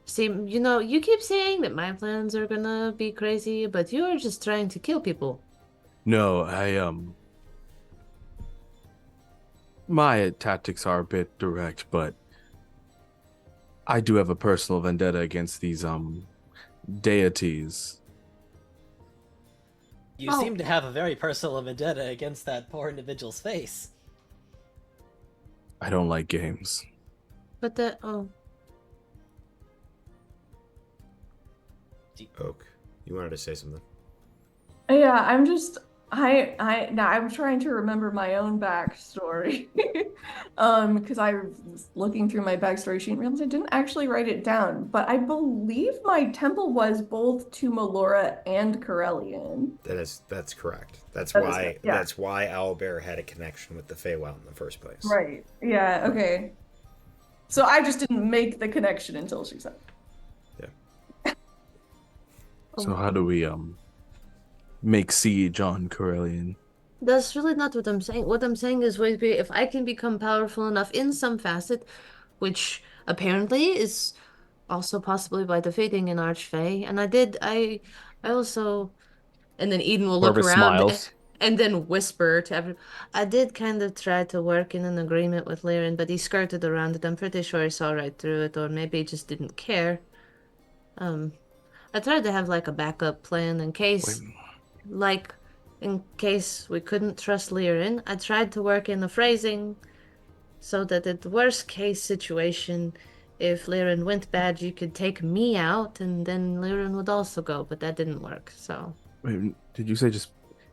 See, you keep saying that my plans are gonna be crazy, but you are just trying to kill people. No, my tactics are a bit direct, but I do have a personal vendetta against these deities. You Oh. seem to have a very personal vendetta against that poor individual's face. I don't like games. But the oh, Oak, you wanted to say something. Yeah, I'm just now I'm trying to remember my own backstory. Because I was looking through my backstory sheet and realized I didn't actually write it down, but I believe my temple was both to Melora and Corellian. That's correct. That's That is why correct, yeah. that's why Owlbear had a connection with the Feywild in the first place. Right. Yeah, okay. So I just didn't make the connection until she said. So how do we make siege on Corellian? that's really not what I'm saying. What I'm saying is, maybe if I can become powerful enough in some facet, which apparently is also possibly by defeating an archfey, and I also, and then Eden will look Corvus around smiles. and then whisper to everyone. I did kind of try to work in an agreement with Lyran, but he skirted around it. I'm pretty sure he saw right through it, or maybe he just didn't care. I tried to have like a backup plan in Wait, case, like, in case we couldn't trust Lyran. I tried to work in the phrasing so that in the worst case situation, if Lyran went bad, you could take me out, and then Lyran would also go, but that didn't work, so. wait, did you say just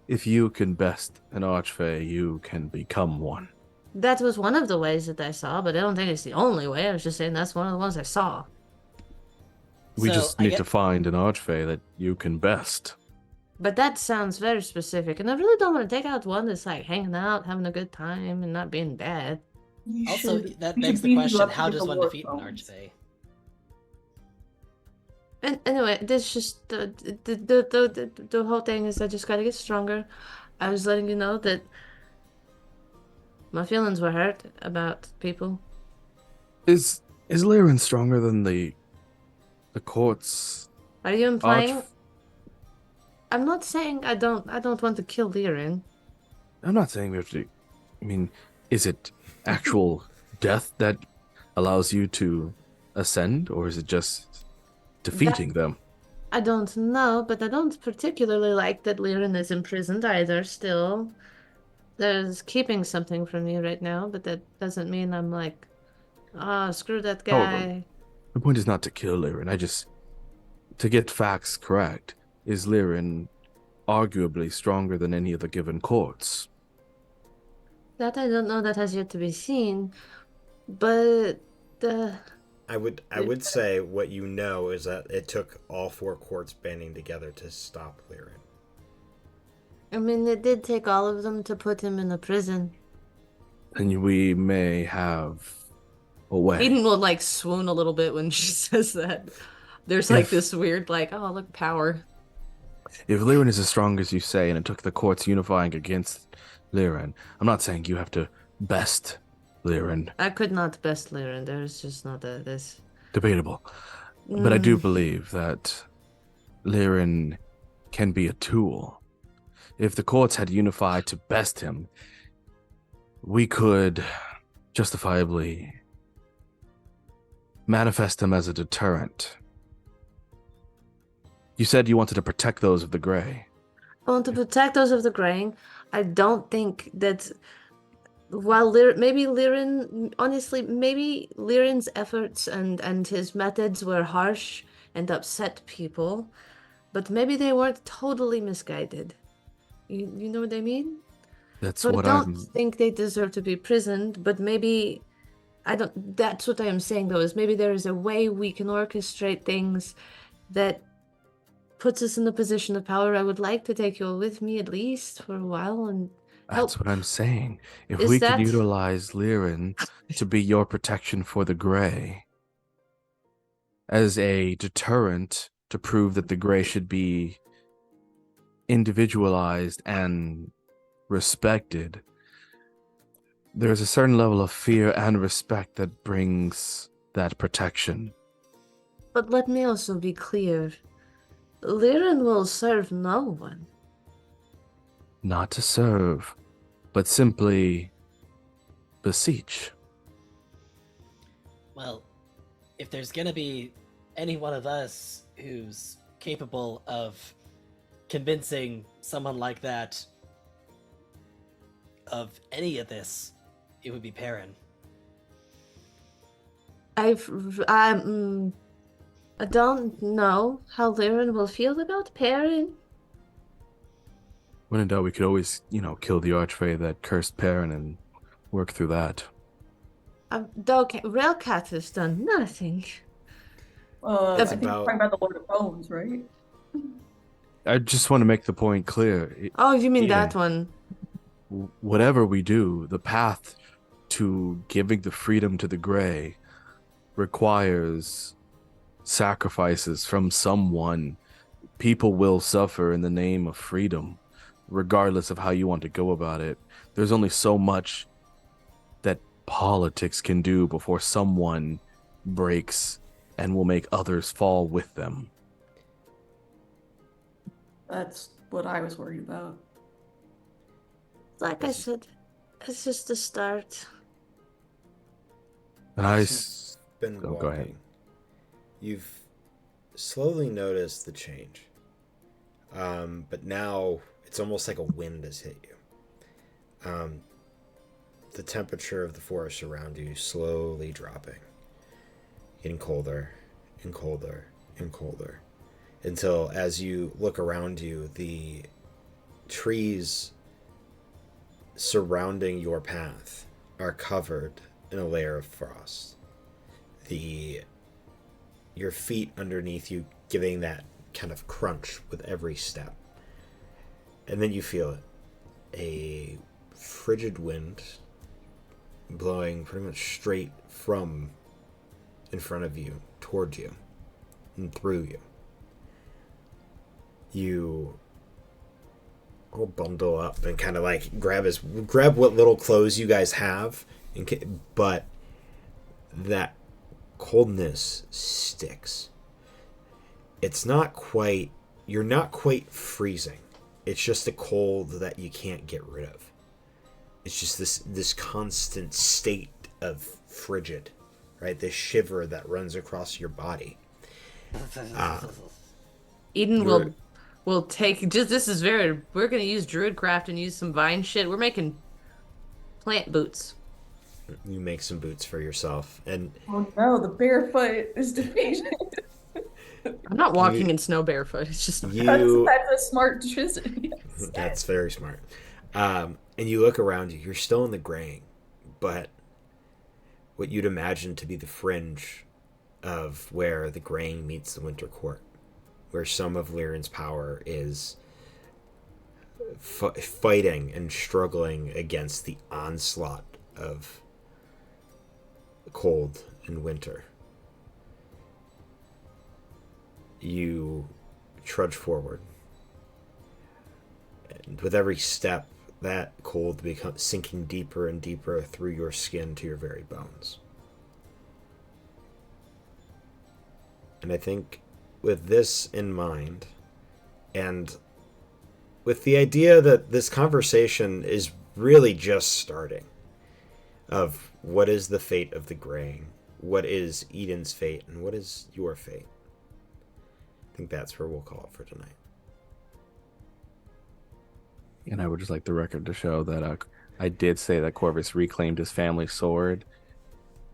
if you can best an archfey, you can become one? That was one of the ways that I saw, but I don't think it's the only way. I was just saying that's one of the ones I saw. We So, just I need get- to find an archfey that you can best. But that sounds very specific, and I really don't want to take out one that's like hanging out, having a good time, and not being bad. Also, that we begs should the beef you question: up to how get does the one war defeat an bones. archfey? And anyway, this just the whole thing is I just gotta get stronger. I was letting you know that my feelings were hurt about people. Is Lyran stronger than the court's Are you implying? arch? I'm not saying I don't want to kill Lyran. I'm not saying we have to. I mean, is it actual death that allows you to ascend, or is it just defeating them? I don't know, but I don't particularly like that Lyran is imprisoned either. Still, there's keeping something from you right now, but that doesn't mean I'm like, screw that However, guy. the point is not to kill Lyran. To get facts correct, is Lyran arguably stronger than any of the given courts? That I don't know. That has yet to be seen. But uh, I would say what you know is that it took all four courts banding together to stop Lyran. I mean, it did take all of them to put him in a prison. And we may have a way. Eden will like swoon a little bit when she says that. There's like If- this weird like, oh look, power. If Lyran is as strong as you say, and it took the courts unifying against Lyran, I'm not saying you have to best Lyran. I could not best Lyran. There's just not this. Debatable. But I do Mm. believe that Lyran can be a tool. If the courts had unified to best him, we could justifiably manifest him as a deterrent. You said you wanted to protect those of the Grey. I want to protect those of the graying. I don't think that while maybe Lyran, honestly, maybe Lyran's efforts and his methods were harsh and upset people, but maybe they weren't totally misguided. You know what I mean? That's So I what don't I'm. think they deserve to be prisoned, but maybe I don't. That's what I am saying though, is maybe there is a way we can orchestrate things that puts us in the position of power. I would like to take you with me at least for a while and That's help. what I'm saying. If Is we could that- utilize Lyran to be your protection for the Grey, as a deterrent to prove that the Grey should be individualized and respected, there's a certain level of fear and respect that brings that protection. But let me also be clear. Lyran will serve no one. Not to serve, but simply beseech. Well, if there's gonna be any one of us who's capable of convincing someone like that of any of this, it would be Perrin. I don't know how Liren will feel about Perrin. When in doubt, we could always, kill the archfey that cursed Perrin and work through that. Though Railcat has done nothing. I That's think you're talking about the Lord of Bones, right? I just want to make the point clear. Oh, you mean Eden, that one? whatever we do, the path to giving the freedom to the Grey requires sacrifices from someone. People will suffer in the name of freedom, regardless of how you want to go about it. There's only so much that politics can do before someone breaks and will make others fall with them. That's what I was worried about. Like I said, it's just the start. Since you've been Oh, walking, go ahead. you've slowly noticed the change. But now it's almost like a wind has hit you. The temperature of the forest around you slowly dropping, getting colder and colder and colder, until as you look around you, the trees surrounding your path are covered in a layer of frost. Your feet underneath you giving that kind of crunch with every step. And then you feel it. A frigid wind blowing pretty much straight from in front of you, towards you, and through you. You all bundle up and kind of like grab what little clothes you guys have, but that coldness sticks. You're not quite freezing. It's just a cold that you can't get rid of. It's just this constant state of frigid, right? This shiver that runs across your body. Eden will take we're gonna use Druidcraft and use some vine shit. We're making plant boots. You make some boots for yourself, and Oh no, the barefoot is defeated. I'm not walking in snow barefoot. It's just That's a smart decision. Yes. That's very smart. And you look around you. You're still in the graying, but what you'd imagine to be the fringe of where the graying meets the winter court, where some of Lyran's power is fighting and struggling against the onslaught of cold and winter. You trudge forward, and with every step, that cold becomes sinking deeper and deeper through your skin to your very bones. And I think with this in mind, and with the idea that this conversation is really just starting, of what is the fate of the graying, what is Eden's fate, and what is your fate, I think that's where we'll call it for tonight. And I would just like the record to show that I did say that Corvus reclaimed his family sword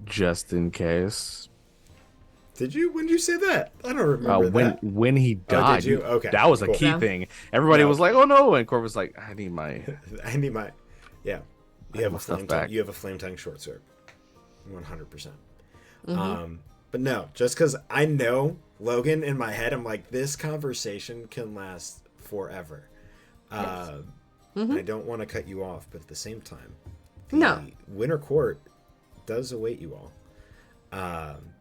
just in case. Did you? When did you say that? I don't remember that. When he died, you? Okay, that was a cool. key Yeah. thing. Everybody No. was like, "Oh no!" And Corvus was like, "I need my." Yeah. I have my stuff back. You have a flame tongue short sword. 100%. Mm-hmm. But no, just because I know Logan in my head, I'm like, this conversation can last forever. I don't want to cut you off, but at the same time, the No. Winter Court does await you all. And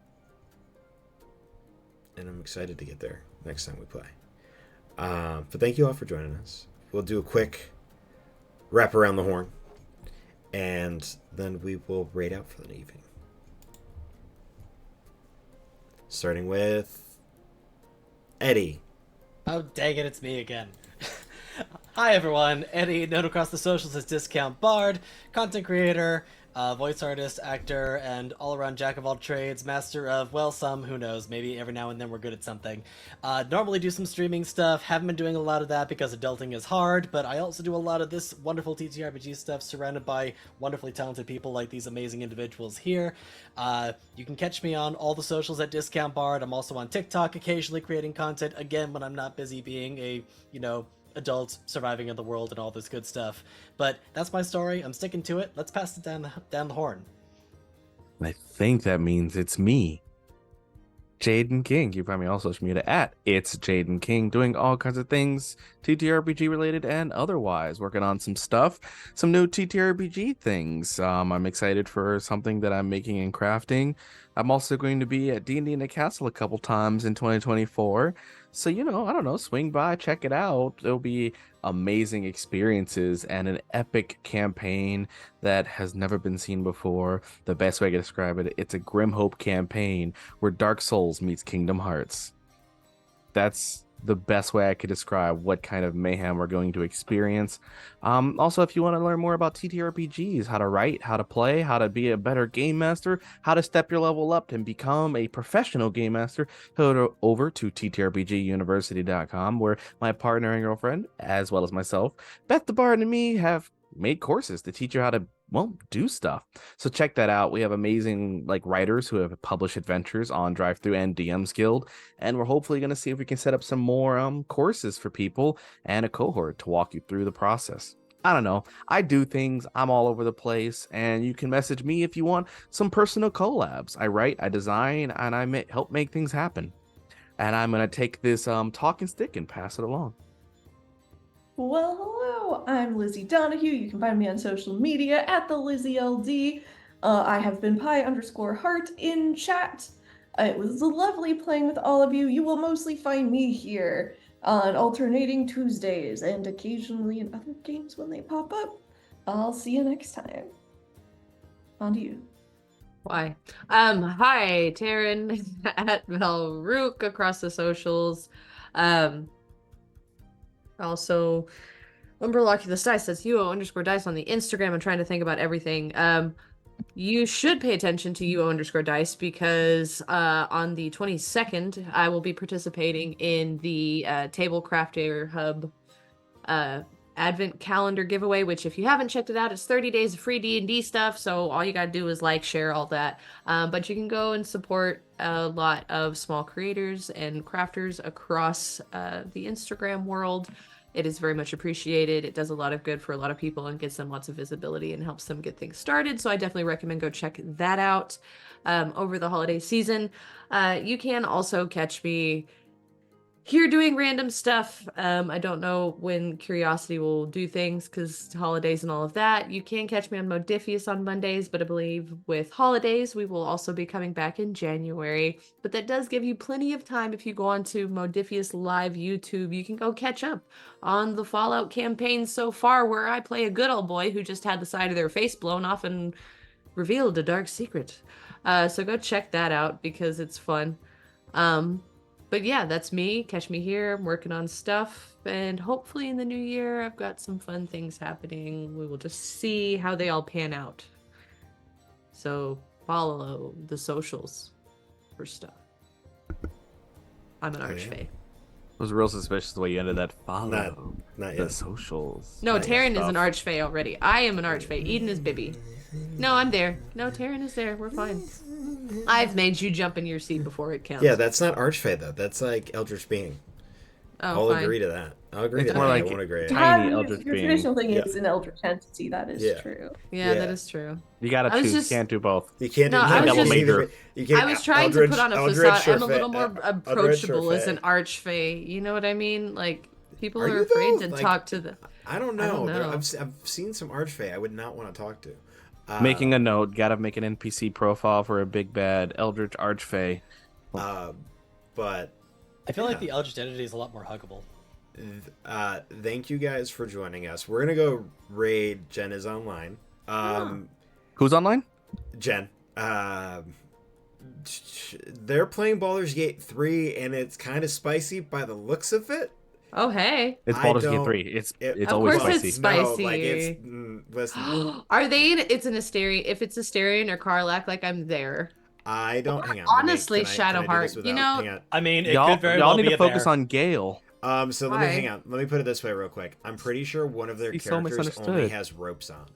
I'm excited to get there next time we play. But thank you all for joining us. We'll do a quick wrap around the horn, and then we will raid out for the evening. Starting with Eddie. Oh, dang it, it's me again. Hi everyone, Eddie, known across the socials as Discount Bard, content creator, voice artist, actor, and all-around jack of all trades, master of, well, some, who knows, maybe every now and then we're good at something. Normally do some streaming stuff, haven't been doing a lot of that because adulting is hard, but I also do a lot of this wonderful TTRPG stuff surrounded by wonderfully talented people like these amazing individuals here. You can catch me on all the socials at Discount Bard. I'm also on TikTok occasionally creating content, again, when I'm not busy being a, adults surviving in the world and all this good stuff. But that's my story. I'm sticking to it. Let's pass it down the horn. I think that means it's me, Jaden King. You find me on social media at It's Jaden King, doing all kinds of things TTRPG related and otherwise, working on some stuff, some new TTRPG things. I'm excited for something that I'm making and crafting. I'm also going to be at D&D in the Castle a couple times in 2024. So, I don't know, swing by, check it out. It'll be amazing experiences and an epic campaign that has never been seen before. The best way I can describe it, it's a Grimhope campaign where Dark Souls meets Kingdom Hearts. That's the best way I could describe what kind of mayhem we're going to experience. Also, if you want to learn more about TTRPGs, how to write, how to play, how to be a better game master, how to step your level up and become a professional game master, head over to ttrpguniversity.com, where my partner and girlfriend, as well as myself, Beth the Bard, and me have made courses to teach you how to do stuff. So check that out. We have amazing writers who have published adventures on Drive-Thru and DM's Guild, and we're hopefully going to see if we can set up some more courses for people and a cohort to walk you through the process. I don't know. I do things. I'm all over the place, and you can message me if you want some personal collabs. I write, I design, and I help make things happen. And I'm going to take this talking stick and pass it along. Well, hello, I'm Lizzie Donahue. You can find me on social media at the LizzieLD. I have been pi_heart in chat. It was lovely playing with all of you. You will mostly find me here on alternating Tuesdays and occasionally in other games when they pop up. I'll see you next time. On to you. Why? Hi, Taryn at Velrook across the socials. Also, Umberloculus Dice says UO_dice on the Instagram. I'm trying to think about everything. You should pay attention to UO_dice because on the 22nd, I will be participating in the Table Crafter Hub Advent Calendar giveaway, which if you haven't checked it out, it's 30 days of free D&D stuff. So all you got to do is share, all that. But you can go and support a lot of small creators and crafters across the Instagram world. It is very much appreciated. It does a lot of good for a lot of people and gets them lots of visibility and helps them get things started. So I definitely recommend go check that out over the holiday season. You can also catch me here doing random stuff. I don't know when Curiosity will do things because holidays and all of that. You can catch me on Modifius on Mondays, but I believe with holidays, we will also be coming back in January. But that does give you plenty of time. If you go on to Modifius Live YouTube, you can go catch up on the Fallout campaign so far, where I play a good old boy who just had the side of their face blown off and revealed a dark secret. So go check that out because it's fun. But yeah, that's me. Catch me here. I'm working on stuff. And hopefully in the new year, I've got some fun things happening. We will just see how they all pan out. So follow the socials for stuff. I'm an archfey. It was real suspicious the way you ended that. Follow Not the yet. socials. No, Not yet. Taryn is an archfey already. I am an archfey. Eden is Bibby. No, I'm there. No, Taryn is there. We're fine. I've made you jump in your seat before it counts. Yeah, that's not Archfey though. That's Eldritch Being. Oh, I'll fine. agree to that. I'll agree It's to more that. like I won't agree. tiny Your eldritch being. traditional thing Yeah. is an eldritch entity. That is Yeah. true. Yeah, Yeah. that is true. You gotta I was choose. just- Can't do both. You can't No, do I was double just- major. You can't, I was trying to put on a facade. I'm a little more approachable as an archfey. You know what I mean? People Are are you, afraid though? to talk to the. I don't know. I don't know. I've seen some Archfey I would not want to talk to. Making a note. Gotta make an NPC profile for a big bad eldritch archfey. But I feel like the Eldritch entity is a lot more huggable. thank you guys for joining us. We're gonna go raid. Jen is online. Who's online? Jen. They're playing Baldur's Gate 3, and it's kind of spicy by the looks of it. Oh, hey. It's I Baldur's Gate don't- 3. It's Of always course spicy. it's No, like spicy. listen, Are they in, it's an Astarion. If it's Astarion or Karlak, like I'm there. I don't. Hang on. Honestly, can I do this Shadowheart, without? you know- Hang on. I mean, it Y'all, could very y'all well need be to a focus there. on Gale. So let me Why? hang on. Let me put it this way real quick. I'm pretty sure one of their He's so characters only misunderstood. has ropes on.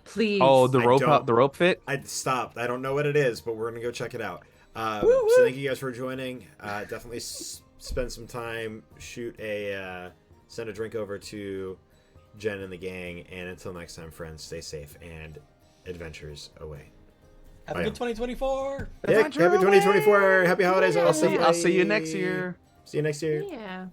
Please. Oh, the I rope don't- the rope fit? I stopped. I don't know what it is, but we're gonna go check it out. So thank you guys for joining. Definitely spend some time. Send a drink over to Jen and the gang. And until next time, friends, stay safe and adventures away. Have a Bye. good 2024. Yeah, happy 2024. Happy holidays. I'll see you next year. See you next year. Yeah.